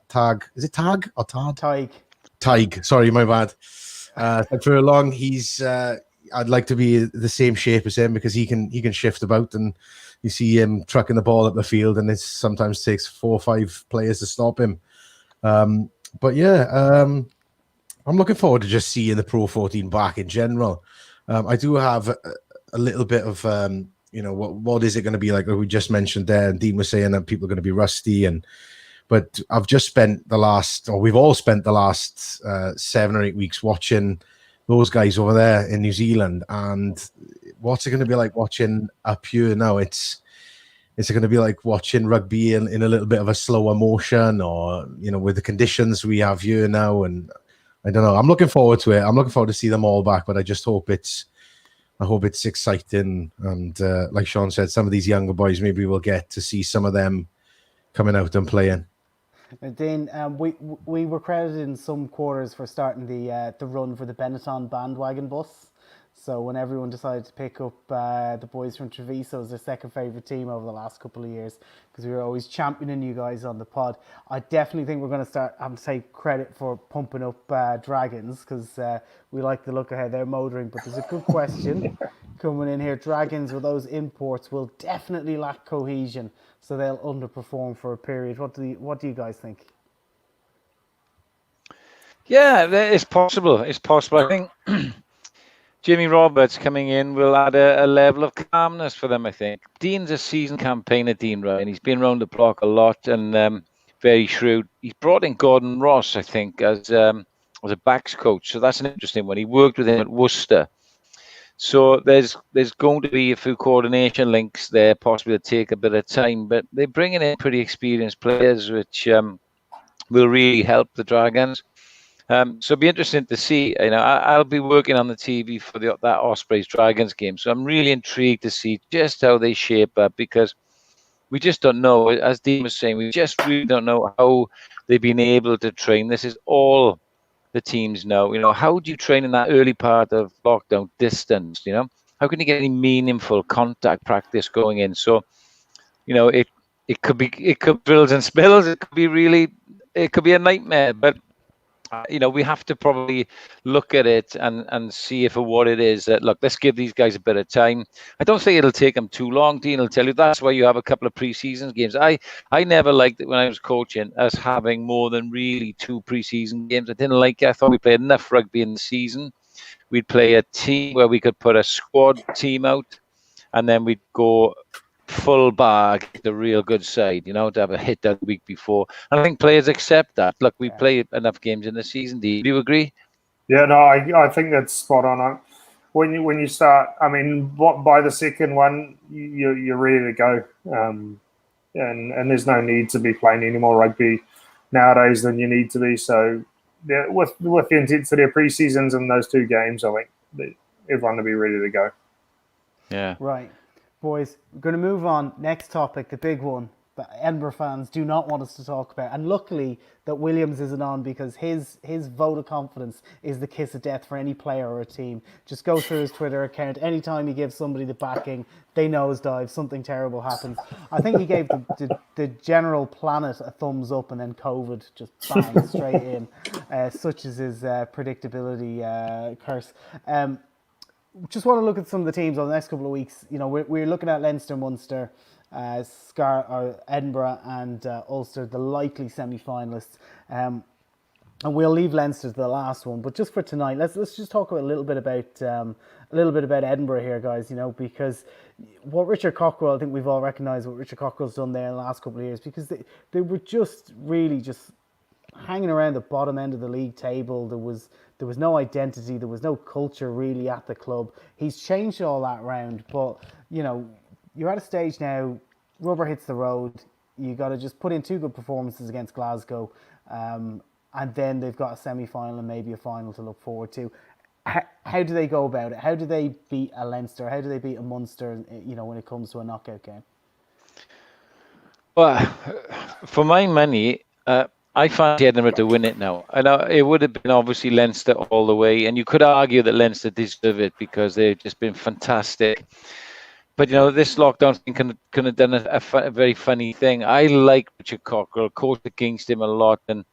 Tag, is it Tag or Tad? Tig. Sorry, my bad. For long, he's. I'd like to be the same shape as him, because he can shift about, and you see him trucking the ball up the field, and it sometimes takes 4 or 5 players to stop him. But yeah. I'm looking forward to just seeing the Pro 14 back in general. I do have a little bit of, what is it going to be like? We just mentioned there, and Dean was saying that people are going to be rusty. But I've just spent we've all spent the last 7 or 8 weeks watching those guys over there in New Zealand. And what's it going to be like watching up here now? It's going to be like watching rugby in a little bit of a slower motion, or, with the conditions we have here now. And I don't know. I'm looking forward to it. I'm looking forward to see them all back, but I just hope it's exciting. And like Sean said, some of these younger boys, maybe we'll get to see some of them coming out and playing. Dean, we were credited in some quarters for starting the run for the Benetton bandwagon bus. So when everyone decided to pick up the boys from Treviso as their second favourite team over the last couple of years, because we were always championing you guys on the pod, I definitely think we're going to start having to take credit for pumping up Dragons, because we like the look of how they're motoring. But there's a good question coming in here. Dragons, with those imports, will definitely lack cohesion, so they'll underperform for a period. What do you guys think? Yeah, it's possible. It's possible. I think Jimmy Roberts coming in will add a level of calmness for them, I think. Dean's a seasoned campaigner, Dean Ryan. He's been around the block a lot, and very shrewd. He's brought in Gordon Ross, I think, as a backs coach. So that's an interesting one. He worked with him at Worcester. So there's going to be a few coordination links there, possibly to take a bit of time. But they're bringing in pretty experienced players, which will really help the Dragons. So it'll be interesting to see. I'll be working on the TV for that Ospreys Dragons game, so I'm really intrigued to see just how they shape up, because we just don't know. As Dean was saying, we just really don't know how they've been able to train. This is all the teams know. How do you train in that early part of lockdown distance? How can you get any meaningful contact practice going in? So, it could be drills and spills. It could be a nightmare, but we have to probably look at it and see if for what it is. Look, let's give these guys a bit of time. I don't think it'll take them too long. Dean will tell you that's why you have a couple of pre-season games. I never liked it when I was coaching, us having more than really 2 pre-season games. I didn't like it. I thought we played enough rugby in the season. We'd play a team where we could put a squad team out, and then we'd go full bag, the real good side, to have a hit that week before. And I think players accept that. Look, we play enough games in the season. Do you agree? Yeah, no, I think that's spot on. When you start, by the second one, you're ready to go. And there's no need to be playing any more rugby nowadays than you need to be. So yeah, with the intensity of pre-seasons and those 2 games, I think everyone will be ready to go. Yeah. Right. Boys, we're going to move on. Next topic, the big one that Edinburgh fans do not want us to talk about. And luckily that Williams isn't on, because his vote of confidence is the kiss of death for any player or a team. Just go through his Twitter account. Anytime he gives somebody the backing, they nosedive, something terrible happens. I think he gave the general planet a thumbs up, and then COVID just bang straight in. Such is his predictability curse. Just want to look at some of the teams over the next couple of weeks. We're looking at Leinster, Munster, Edinburgh and Ulster, the likely semi-finalists. And we'll leave Leinster to the last one. But just for tonight, let's just talk a little bit about Edinburgh here, guys. Because what Richard Cockrell, I think we've all recognised what Richard Cockrell's done there in the last couple of years, because they were just really hanging around the bottom end of the league table. There was no identity, there was no culture really at the club. He's changed all that round, but you're at a stage now, rubber hits the road. you got to just put in 2 good performances against Glasgow, and then they've got a semi-final and maybe a final to look forward to. How do they go about it? How do they beat a Leinster? How do they beat a Munster? When it comes to a knockout game. Well, for my money, I fancy Edinburgh to win it now. I know it would have been obviously Leinster all the way, and you could argue that Leinster deserve it because they've just been fantastic. But this lockdown thing can have done a very funny thing. I like Richard Cockrell, coached against him a lot, and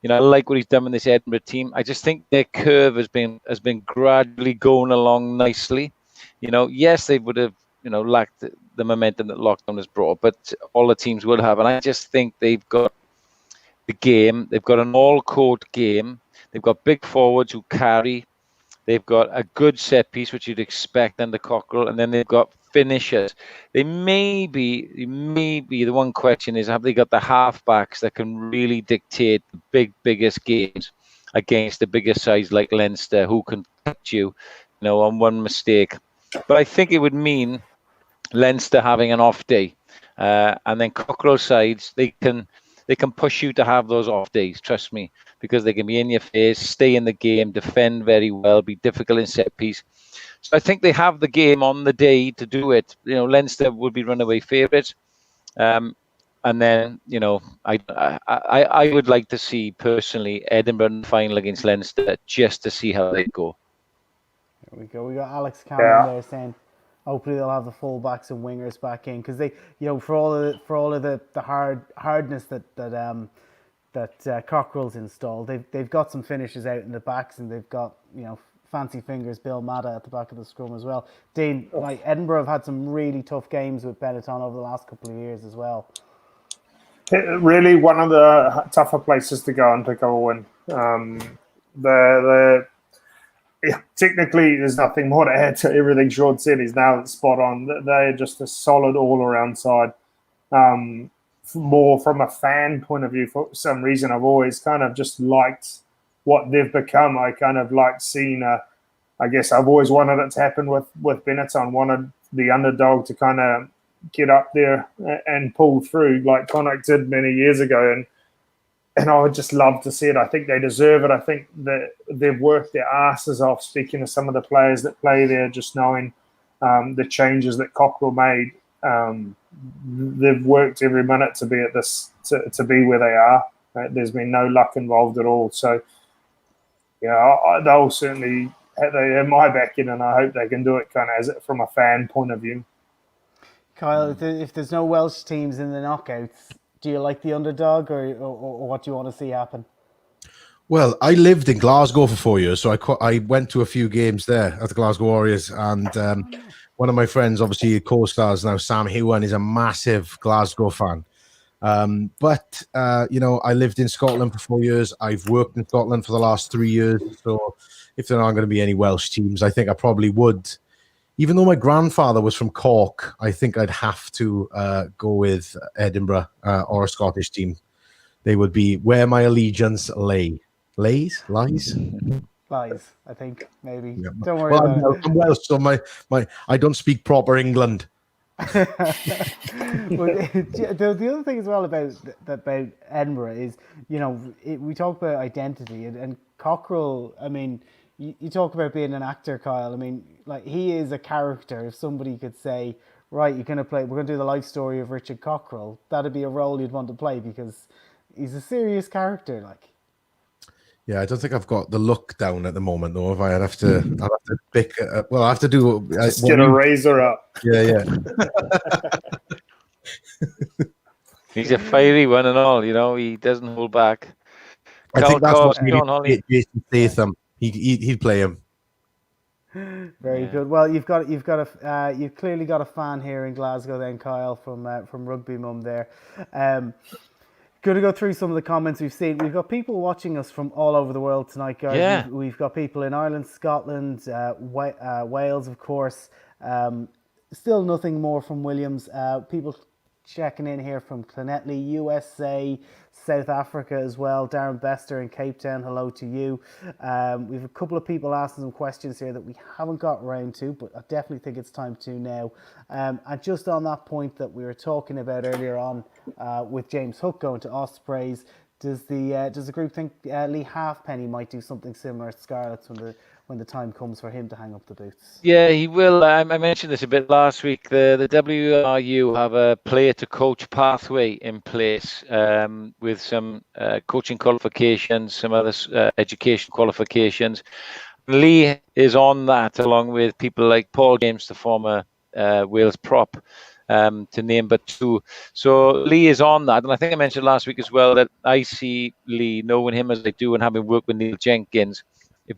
I like what he's done with this Edinburgh team. I just think their curve has been gradually going along nicely. Yes, they would have lacked the momentum that lockdown has brought, but all the teams will have. And I just think they've got the game. They've got an all-court game. They've got big forwards who carry. They've got a good set piece, which you'd expect under Cockrell, and then they've got finishers. They may be the one question is, have they got the halfbacks that can really dictate the biggest games against the biggest sides like Leinster, who can cut you, on one mistake. But I think it would mean Leinster having an off day, and then Cockrell sides, they can push you to have those off days, trust me, because they can be in your face, stay in the game, defend very well, be difficult in set piece. So I think they have the game on the day to do it. Leinster would be runaway favourites. And then, I would like to see, personally, Edinburgh in the final against Leinster just to see how they go. There we go. We got Alex Cameron there saying, hopefully they'll have the fullbacks and wingers back in, because they, for all of the hardness that Cockrell's installed, they've got some finishes out in the backs, and they've got fancy fingers Bill Madda at the back of the scrum as well. Dean, Edinburgh have had some really tough games with Benetton over the last couple of years as well. Really, one of the tougher places to go and pick up a win. Technically, there's nothing more to add to everything Sean said. He's now spot on. They're just a solid all-around side. More from a fan point of view, for some reason, I've always kind of just liked what they've become. I kind of like seeing I guess I've always wanted it to happen with Benetton. Wanted the underdog to kind of get up there and pull through like Connacht did many years ago. And I would just love to see it. I think they deserve it. I think that they've worked their asses off, speaking of some of the players that play there, just knowing the changes that Cockrell made. They've worked every minute to be at this, to be where they are. There's been no luck involved at all. So, they'll certainly they have my backing, and I hope they can do it kind of from a fan point of view. Kyle, if there's no Welsh teams in the knockouts, do you like the underdog, or what do you want to see happen? Well, I lived in Glasgow for 4 years, so I went to a few games there at the Glasgow Warriors, and one of my friends, obviously co-stars now, Sam Hewan, is a massive Glasgow fan. But I lived in Scotland for 4 years. I've worked in Scotland for the last 3 years, so if there aren't going to be any Welsh teams, I think I probably would. Even though my grandfather was from Cork, I think I'd have to go with Edinburgh or a Scottish team. They would be where my allegiance lay. Lies, I think, maybe. Yeah. Don't worry about it. I'm Welsh, so I don't speak proper England. The other thing as well about Edinburgh is, we talk about identity, and Cockrell, I mean, you talk about being an actor, Kyle. I mean, like, he is a character. If somebody could say, right, we're going to do the life story of Richard Cockrell, that'd be a role you'd want to play, because he's a serious character, like. Yeah, I don't think I've got the look down at the moment, though. If I'll have to pick. I have to do. Just get a razor up. Yeah. He's a fiery one and all. He doesn't hold back. I think that's what Jason Statham. He'd play him. Very good. Well, you've clearly got a fan here in Glasgow, then, Kyle, from Rugby Mum there. Going to go through some of the comments we've seen. We've got people watching us from all over the world tonight, guys. Yeah. We've got people in Ireland, Scotland, Wales, of course. Still nothing more from Williams. People checking in here from Clonetly, USA, South Africa as well. Darren Bester in Cape Town, hello to you. We have a couple of people asking some questions here that we haven't got around to, but I definitely think it's time to now. And just on that point that we were talking about earlier on with James Hook going to Ospreys, does the group think Lee Halfpenny might do something similar at Scarlets when the time comes for him to hang up the boots? Yeah, he will. I mentioned this a bit last week. The WRU have a player to coach pathway in place with some coaching qualifications, some other education qualifications. Lee is on that, along with people like Paul James, the former Wales prop, to name but two. So Lee is on that. And I think I mentioned last week as well that I see Lee, knowing him as I do and having worked with Neil Jenkins,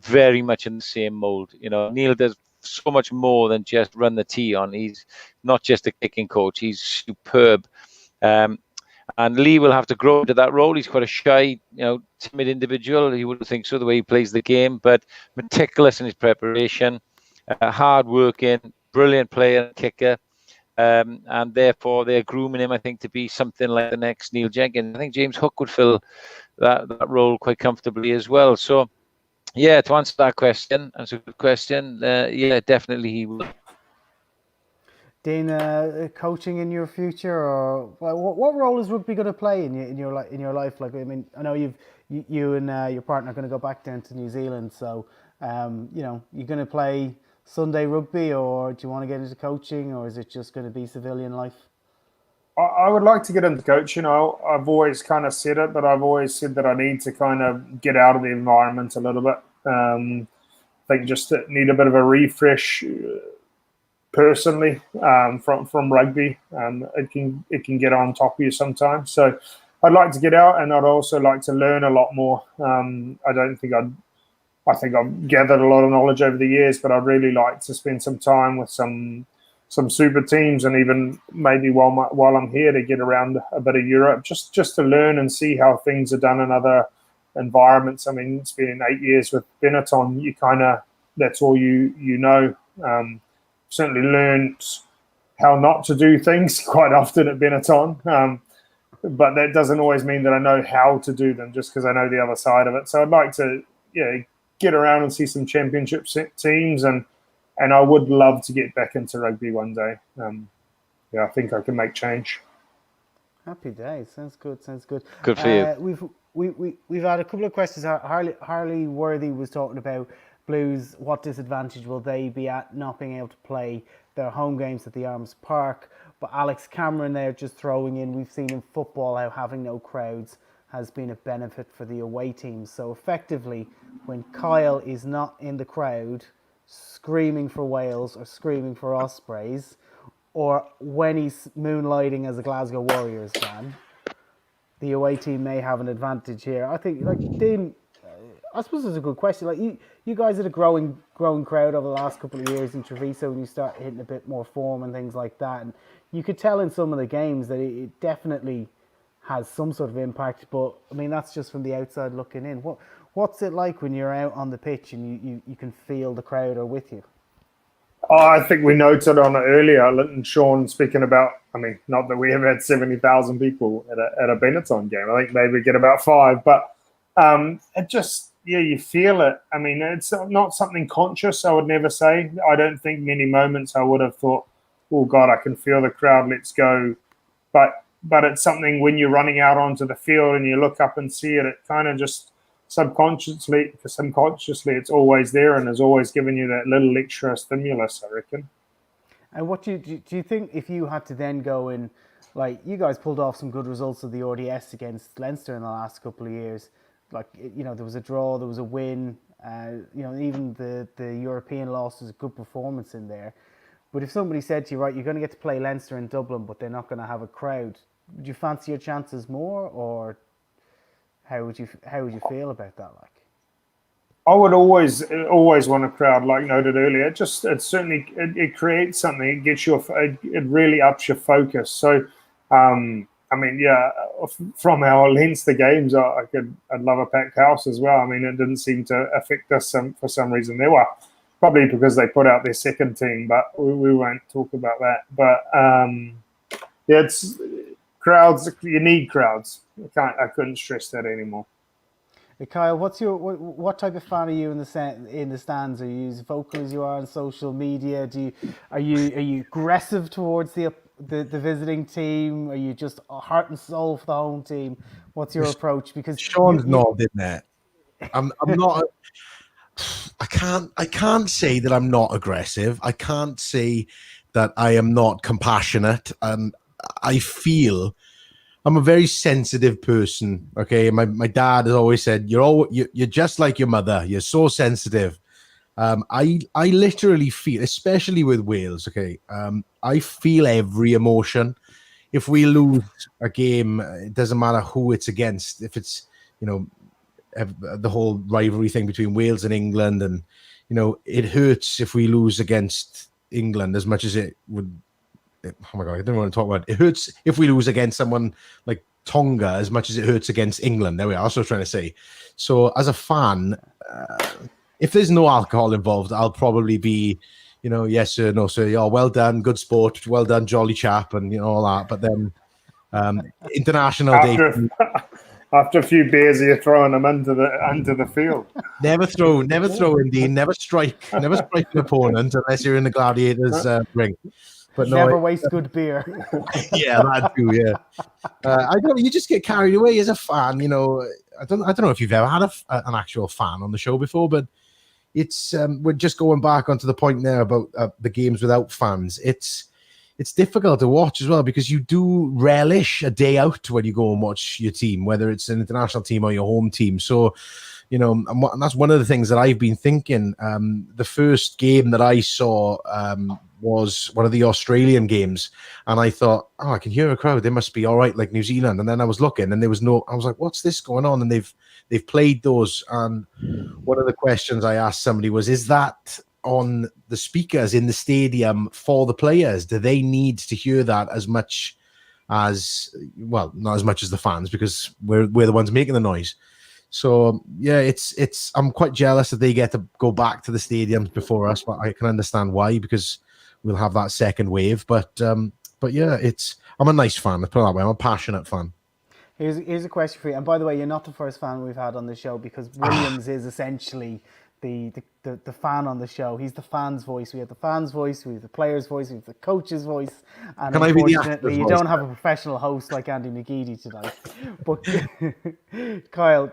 very much in the same mold. Neil does so much more than just run the tee on. He's not just a kicking coach. He's superb. And Lee will have to grow into that role. He's quite a shy, timid individual. He wouldn't think so, the way he plays the game, but meticulous in his preparation, hard-working, brilliant player, kicker. And therefore, they're grooming him, I think, to be something like the next Neil Jenkins. I think James Hook would fill that role quite comfortably as well. So, yeah, to answer that question, that's a good question. Yeah, definitely he will. Dean, coaching in your future, or what role is rugby going to play in your life? Like, I mean, I know you and your partner are going to go back down to New Zealand, so you're going to play Sunday rugby, or do you want to get into coaching, or is it just going to be civilian life? I would like to get into coaching. I've always kind of said it, but I've always said that I need to kind of get out of the environment a little bit. I think just need a bit of a refresh personally from rugby. It can get on top of you sometimes. So I'd like to get out, and I'd also like to learn a lot more. I think I've gathered a lot of knowledge over the years, but I'd really like to spend some time with some super teams, and even maybe while I'm here to get around a bit of Europe, just to learn and see how things are done in other environments. I mean, it's been 8 years with Benetton. You kind of, that's all you know. Certainly learned how not to do things quite often at Benetton, but that doesn't always mean that I know how to do them just because I know the other side of it. So I'd like to get around and see some championship teams, and I would love to get back into rugby one day. I think I can make change. Happy days. Sounds good. Good for you. We've had a couple of questions. Harley Worthy was talking about Blues. What disadvantage will they be at not being able to play their home games at the Arms Park? But Alex Cameron there just throwing in, we've seen in football how having no crowds has been a benefit for the away teams. So effectively, when Kyle is not in the crowd screaming for Wales or screaming for Ospreys, or when he's moonlighting as a Glasgow Warriors fan, the away team may have an advantage here. I think, like, Dean, I suppose it's a good question. Like, you guys had a growing crowd over the last couple of years in Treviso, when you start hitting a bit more form and things like that. And you could tell in some of the games that it definitely has some sort of impact. But I mean, that's just from the outside looking in. What's it like when you're out on the pitch and you can feel the crowd are with you? I think we noted on it earlier, and Sean speaking about, I mean, not that we have had 70,000 people at a Benetton game. I think maybe we get about 5, but it just, you feel it. I mean, it's not something conscious, I would never say. I don't think many moments I would have thought, oh God, I can feel the crowd, let's go. But it's something when you're running out onto the field and you look up and see it, it kind of just subconsciously, it's always there and is always giving you that little extra stimulus, I reckon. And what do you think, if you had to then go in, like, you guys pulled off some good results of the RDS against Leinster in the last couple of years. Like, there was a draw, there was a win, even the European loss was a good performance in there. But if somebody said to you, right, you're going to get to play Leinster in Dublin, but they're not going to have a crowd, would you fancy your chances more, or how would you feel about that? Like, I would always want a crowd, like noted earlier. It creates something. It gets you. It really ups your focus. So, I mean, from our Leinster games, I'd love a packed house as well. I mean, it didn't seem to affect us for some reason. There were probably because they put out their second team, but we won't talk about that. But crowds. You need crowds. I couldn't stress that anymore. Hey, Kyle, what type of fan are you in the stands? Are you as vocal as you are on social media? Are you aggressive towards the visiting team? Are you just heart and soul for the home team? What's your approach? Because Sean's nodding there. I'm not. I can't say that I'm not aggressive. I can't say that I am not compassionate. I feel I'm a very sensitive person. Okay, my dad has always said you're just like your mother. You're so sensitive. I literally feel, especially with Wales. Okay, I feel every emotion. If we lose a game, it doesn't matter who it's against. If it's the whole rivalry thing between Wales and England, and it hurts if we lose against England as much as it would. Oh my god, I don't want to talk about it. It hurts if we lose against someone like Tonga as much as it hurts against England. There we are. That's what I'm trying to say. So as a fan, if there's no alcohol involved, I'll probably be, yes sir, no sir, yeah, well done, good sport, well done, jolly chap, and all that. But then international day. After a few beers, you're throwing them into the field. Never throw, Dean. Never strike an opponent unless you're in the Gladiators ring. But never waste good beer. Yeah, that too. Yeah, I don't. You just get carried away as a fan. I don't know if you've ever had an actual fan on the show before, but it's we're just going back onto the point there about the games without fans. It's difficult to watch as well because you do relish a day out when you go and watch your team, whether it's an international team or your home team. So, and that's one of the things that I've been thinking. The first game that I saw was one of the Australian games, and I thought, oh, I can hear a crowd. They must be all right, like New Zealand. And then I was looking, and there was no. I was like, what's this going on? And they've played those. And one of the questions I asked somebody was, is that on the speakers in the stadium for the players? Do they need to hear that as much as, well, not as much as the fans, because we're the ones making the noise. So yeah, it's I'm quite jealous that they get to go back to the stadiums before us, but I can understand why, because we'll have that second wave. But yeah, I'm a nice fan, let's put it that way. I'm a passionate fan. Here's a question for you. And by the way, you're not the first fan we've had on the show, because Williams is essentially the fan on the show. He's the fan's voice. We have the fan's voice, we have the player's voice, we have the coach's voice. And can unfortunately, you don't have a professional host like Andy McGeady tonight. But Kyle,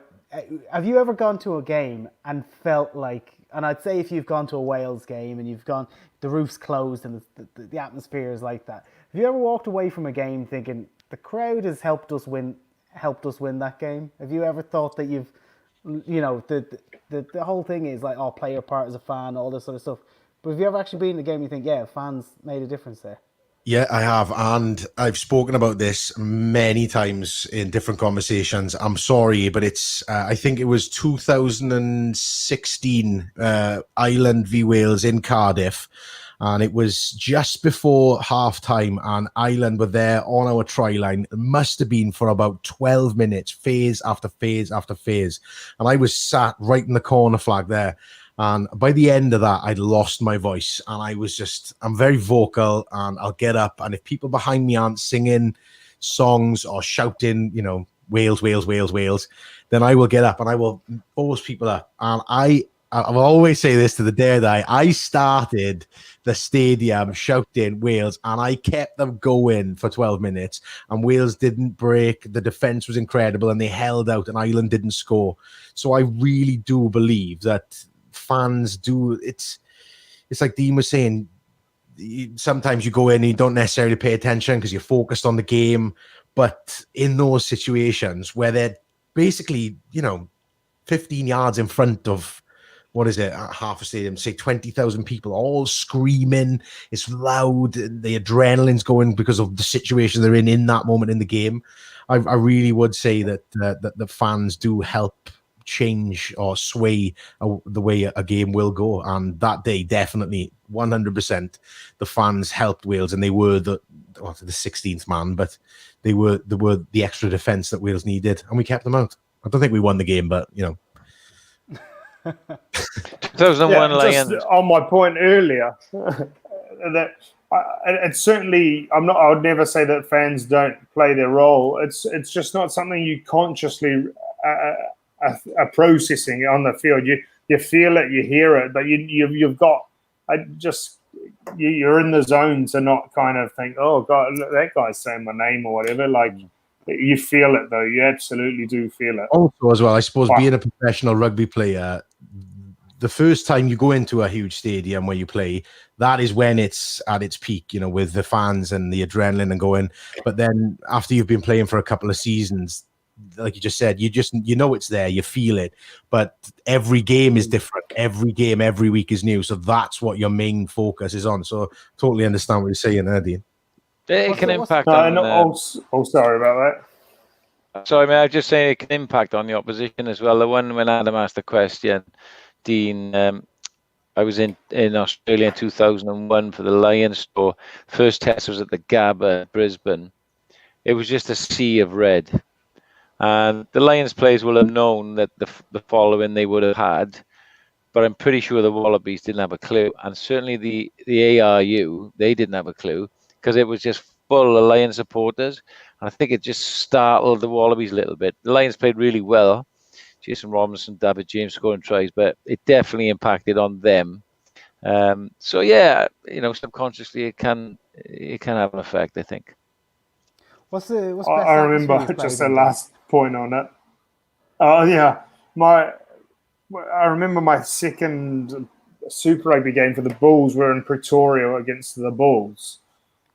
have you ever gone to a game and felt like, and I'd say if you've gone to a Wales game and you've gone, the roof's closed and the atmosphere is like that, have you ever walked away from a game thinking the crowd has helped us win that game? Have you ever thought that you've, the whole thing is like, oh, play your part as a fan, all this sort of stuff. But have you ever actually been in the game and you think, yeah, fans made a difference there? Yeah, I have. And I've spoken about this many times in different conversations. I'm sorry, but I think it was 2016, Ireland v Wales in Cardiff. And it was just before half time, and Ireland were there on our try line. It must have been for about 12 minutes, phase after phase after phase. And I was sat right in the corner flag there. And by the end of that, I'd lost my voice. And I'm very vocal, and I'll get up. And if people behind me aren't singing songs or shouting, Wales, Wales, Wales, Wales, then I will get up and I will force people up. And I will always say this to the day that I started the stadium shouting Wales, and I kept them going for 12 minutes, and Wales didn't break. The defense was incredible, and they held out, and Ireland didn't score. So I really do believe that fans do. It's like Dean was saying, sometimes you go in and you don't necessarily pay attention because you're focused on the game. But in those situations where they're basically, 15 yards in front of, what is it, half a stadium, say 20,000 people, all screaming. It's loud. The adrenaline's going because of the situation they're in that moment in the game. I really would say that the fans do help change or sway the way a game will go. And that day, definitely, 100%, the fans helped Wales, and they were the 16th man, but they were the extra defence that Wales needed, and we kept them out. I don't think we won the game, but 2001 Lions. Just on my point earlier, that it's certainly, I would never say that fans don't play their role. It's just not something you consciously are processing on the field. You feel it, you hear it, but you've got, you're in the zone to not kind of think, oh God, that guy's saying my name or whatever. Like, you feel it though. You absolutely do feel it. Also, as well, I suppose being a professional rugby player, the first time you go into a huge stadium where you play, that is when it's at its peak, you know, with the fans and the adrenaline and going. But then after you've been playing for a couple of seasons, like you just said, you know it's there, you feel it. But every game is different. Every game, every week is new. So that's what your main focus is on. So totally understand what you're saying there, Dean. It can impact sorry about that. Sorry, man, I was just saying it can impact on the opposition as well. The one when Adam asked the question, Dean, I was in Australia in 2001 for the Lions tour. First test was at the Gabba, Brisbane. It was just a sea of red. And the Lions players will have known that the following they would have had, but I'm pretty sure the Wallabies didn't have a clue. And certainly the ARU, they didn't have a clue because it was just full of Lions supporters. And I think it just startled the Wallabies a little bit. The Lions played really well. Jason Robinson, David James scoring tries, but it definitely impacted on them. So yeah, you know, subconsciously it can have an effect, I think. I remember just the last point on it. I remember my second Super Rugby game for the Bulls. We're in Pretoria against the Bulls,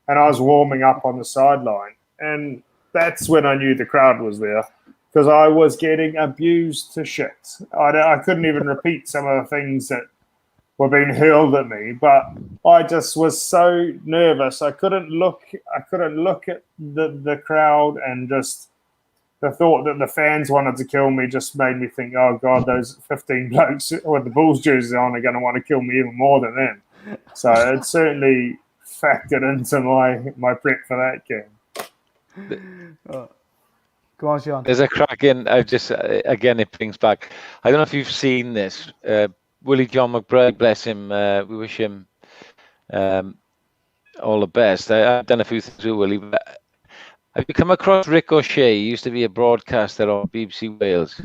and I was warming up on the sideline, and that's when I knew the crowd was there. Because I was getting abused to shit. I couldn't even repeat some of the things that were being hurled at me, but I just was so nervous. I couldn't look at the crowd, and just the thought that the fans wanted to kill me just made me think, oh God, those 15 blokes with the Bulls jerseys on are going to want to kill me even more than them. So it certainly factored into my prep for that game. Go on, Sean. There's a crack in. Again, it brings back. I don't know if you've seen this. Willie John McBride, bless him. We wish him all the best. I've done a few things with Willie. But have you come across Rick O'Shea? He used to be a broadcaster on BBC Wales.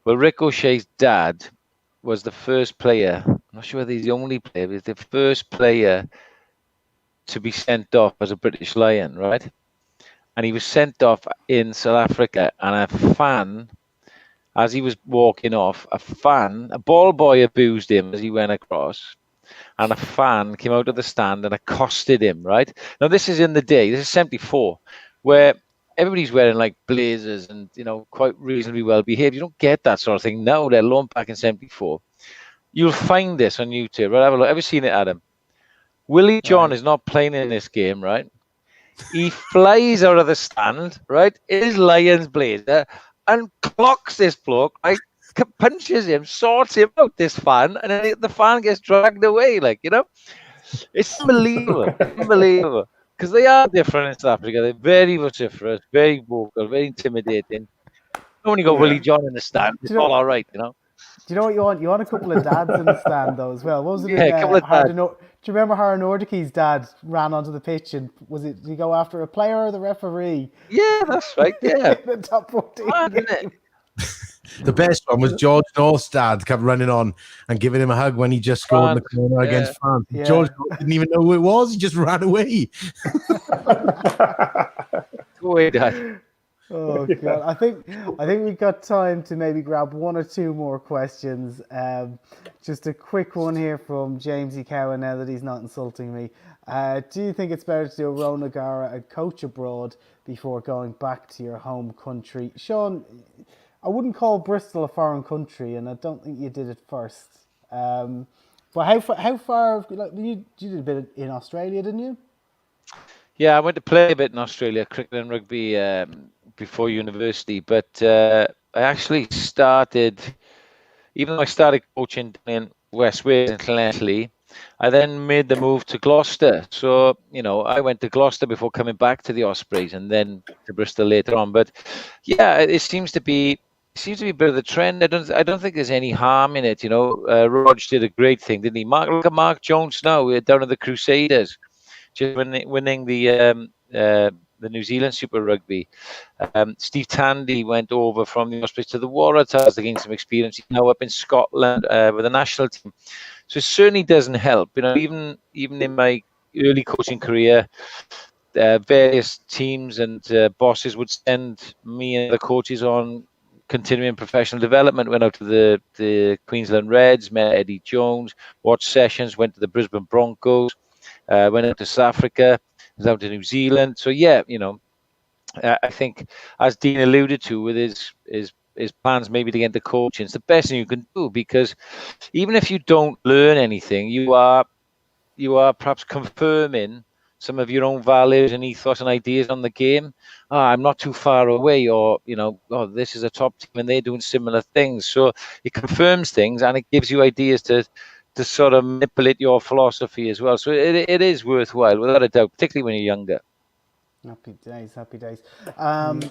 Well, Rick O'Shea's dad was the first player. I'm not sure whether he's the only player, but he's the first player to be sent off as a British Lion, right? And he was sent off in South Africa, and a fan, as he was walking off, a ball boy abused him as he went across, and a fan came out of the stand and accosted him, right? Now, this is in the day, this is 74, where everybody's wearing like blazers and, you know, quite reasonably well behaved. You don't get that sort of thing now, let alone back in 74. You'll find this on YouTube, right? Have a look. Ever seen it, Adam? Willie John is not playing in this game, right? He flies out of the stand, right, in his Lions blazer, and clocks this bloke, right, punches him, sorts him out, this fan, and then the fan gets dragged away, like, you know. It's unbelievable, unbelievable. Because they are different in South Africa. They're very vociferous, very vocal, very intimidating. When you got Willie John in the stand, it's all right, you know. Do you know what you want? You want a couple of dads in the stand, though, as well. What was it? Yeah, a couple of dads. Do you remember how Nordique's dad ran onto the pitch, and did he go after a player or the referee? Yeah, that's right. Yeah, the top 14. The best one was George North's dad kept running on and giving him a hug when he just scored in the corner against France. Yeah. George North didn't even know who it was. He just ran away. Go away, Dad. Oh God! I think we've got time to maybe grab one or two more questions. Just a quick one here from Jamesy Cowan. Now that he's not insulting me, do you think it's better to do a Rona Gara and coach abroad before going back to your home country? Sean, I wouldn't call Bristol a foreign country, and I don't think you did it first. But how far? Like, you did a bit in Australia, didn't you? Yeah, I went to play a bit in Australia, cricket and rugby, before university. But I actually started, even though I started coaching in West Wales and Llanelli, I then made the move to Gloucester. So, you know, I went to Gloucester before coming back to the Ospreys, and then to Bristol later on. But yeah, it seems to be a bit of the trend. I don't think there's any harm in it. You know, Rog did a great thing, didn't he? Look at Mark Jones now. We're down at the Crusaders. just winning the New Zealand Super Rugby. Steve Tandy went over from the Ospreys to the Waratahs to gain some experience. He's now up in Scotland with the national team. So it certainly doesn't help. Even in my early coaching career, various teams and bosses would send me and the coaches on continuing professional development. Went out to the Queensland Reds, met Eddie Jones, watched sessions, went to the Brisbane Broncos, went out to South Africa, was out to New Zealand. So yeah, I think, as Dean alluded to, with his plans maybe to get into coaching, it's the best thing you can do, because even if you don't learn anything, you are perhaps confirming some of your own values and ethos and ideas on the game. I'm not too far away, or this is a top team and they're doing similar things. So it confirms things, and it gives you ideas to sort of manipulate your philosophy as well. So it is worthwhile, without a doubt, particularly when you're younger. Happy days, happy days. I'm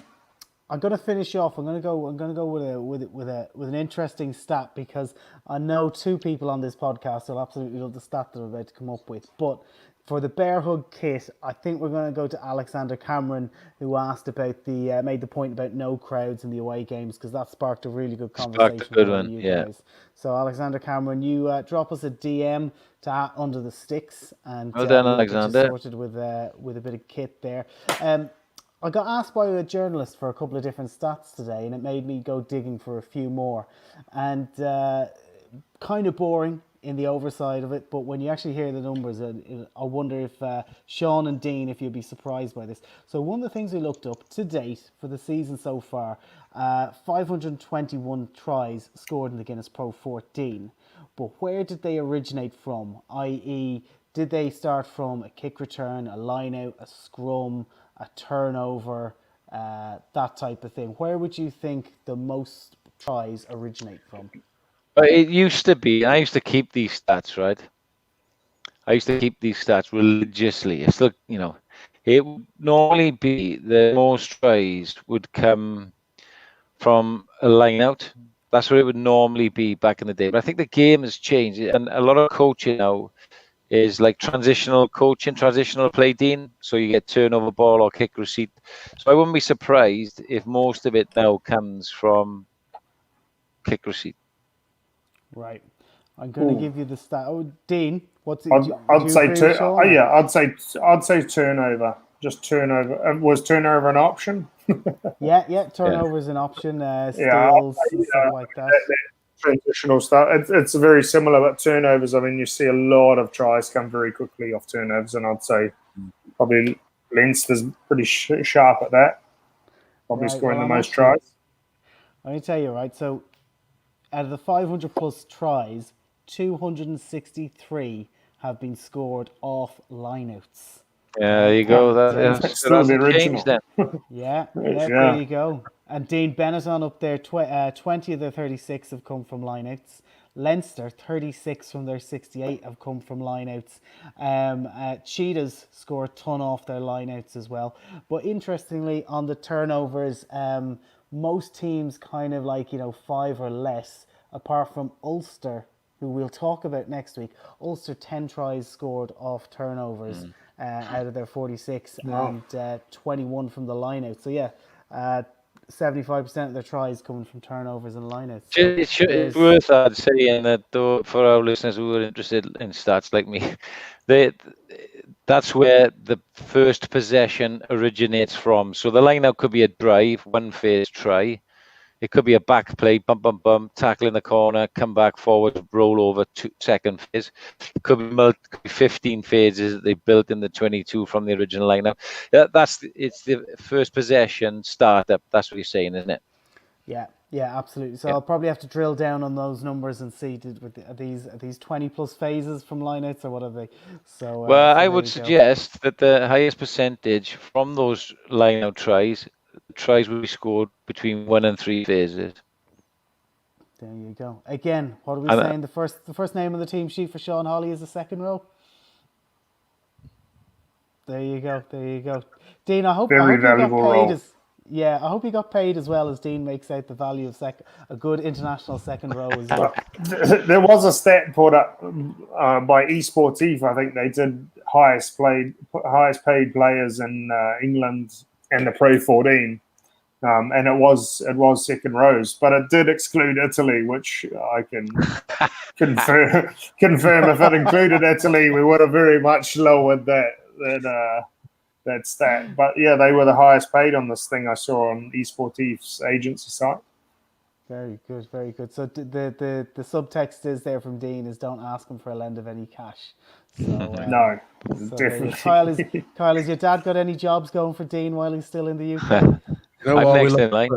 going to finish off. I'm going to go with an interesting stat, because I know two people on this podcast will absolutely love the stat that I'm about to come up with. But for the bear hug kit, I think we're going to go to Alexander Cameron, who asked about made the point about no crowds in the away games, because that sparked a really good conversation with you guys. So Alexander Cameron, you drop us a DM to Under the Sticks, and Well done, we'll Alexander. get you sorted with a bit of kit there. I got asked by a journalist for a couple of different stats today, and it made me go digging for a few more. And kind of boring in the overside of it, but when you actually hear the numbers, I wonder if Sean and Dean, if you'd be surprised by this. So one of the things we looked up to date for the season so far, 521 tries scored in the Guinness Pro 14. But where did they originate from? I.e., did they start from a kick return, a line out, a scrum, a turnover, that type of thing? Where would you think the most tries originate from? It used to be, I used to keep these stats, right? I used to keep these stats religiously. It's still, it would normally be the most tries would come from a line out. That's what it would normally be back in the day. But I think the game has changed, and a lot of coaching now is like transitional coaching, transitional play, Dean. So you get turnover ball or kick receipt. So I wouldn't be surprised if most of it now comes from kick receipt. Right. I'm going to give you the stat. Oh, Dean, what's it? I'd say turnover. Just turnover. Was turnover an option? Yeah. Turnover is an option. Steals and stuff like that. Transitional stuff. It's very similar, but turnovers, I mean, you see a lot of tries come very quickly off turnovers, and I'd say probably Leinster's pretty sharp at that. Probably scoring the most tries. Let me tell you, right, so out of the 500 plus tries, 263 have been scored off lineouts. Yeah, there you go. That's still the original. Then. Yeah, there you go. And Dean Benetton up there, 20 of their 36 have come from lineouts. Leinster, 36 from their 68 have come from lineouts. Cheetahs score a ton off their lineouts as well. But interestingly, on the turnovers, most teams kind of like, 5 or less, apart from Ulster, who we'll talk about next week. Ulster, 10 tries scored off turnovers out of their 46, and 21 from the lineout. So yeah, 75% of their tries coming from turnovers and lineouts. So it's worth saying that, though, for our listeners who are interested in stats like me, that's where the first possession originates from. So the lineout could be a drive, one phase try. It could be a back play, bump, tackle in the corner, come back forward, roll over, second phase. It could be 15 phases that they built in the 22 from the original lineup. It's the first possession startup. That's what you're saying, isn't it? Yeah, absolutely. So I'll probably have to drill down on those numbers and see are these 20 plus phases from lineouts, or what are they? So I would suggest that the highest percentage from those lineout tries will be scored between 1 and 3 phases. There you go. Again, what are we saying? The first name on the team sheet for Sean Holley is the second row. There you go. Dean, I hope you got paid I hope you got paid as well as Dean makes out the value of a good international second row as well. There was a stat put up by Esports Eve. I think they did highest paid players in England and the Pro 14. And it was second rows, but it did exclude Italy, which I can confirm if it included Italy, we would have very much lowered that stat. But yeah, they were the highest paid on this thing I saw on eSportif's agency site. Very good, very good. So the subtext is there from Dean is don't ask him for a lend of any cash. So, no, so definitely. Kyle, has your dad got any jobs going for Dean while he's still in the UK? You know I'm what? next in line.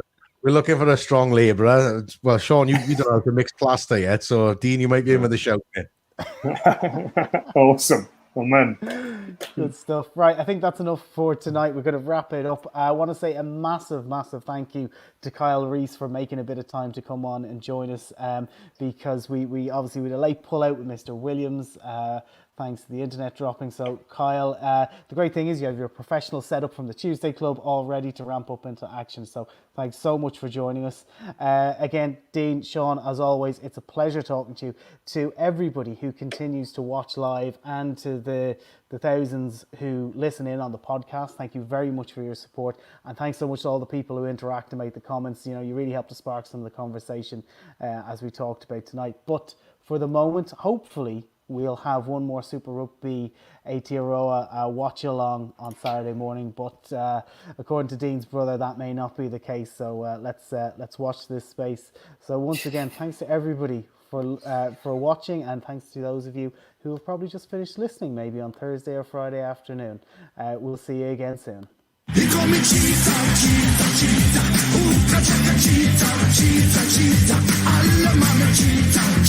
We're looking for a strong labourer. Well, Sean, you don't have to mix plaster yet, so Dean, you might be in with a shout. Awesome. Amen. Good stuff. Right, I think that's enough for tonight. We're going to wrap it up. I want to say a massive, massive thank you to Kyle Rees for making a bit of time to come on and join us, because we obviously with a late pull out with Mr. Williams, thanks to the internet dropping. So Kyle, the great thing is you have your professional setup from the Tuesday Club all ready to ramp up into action. So thanks so much for joining us. Again, Dean, Sean, as always, it's a pleasure talking to you. To everybody who continues to watch live and to the thousands who listen in on the podcast, thank you very much for your support. And thanks so much to all the people who interact and make the comments. You know, you really helped to spark some of the conversation as we talked about tonight. But for the moment, hopefully, we'll have one more Super Rugby Aotearoa watch along on Saturday morning, but according to Dean's brother, that may not be the case. So let's watch this space. So once again, thanks to everybody for watching, and thanks to those of you who have probably just finished listening, maybe on Thursday or Friday afternoon. We'll see you again soon. He called me cheetah, ooh, cheetah, alla mama cheetah.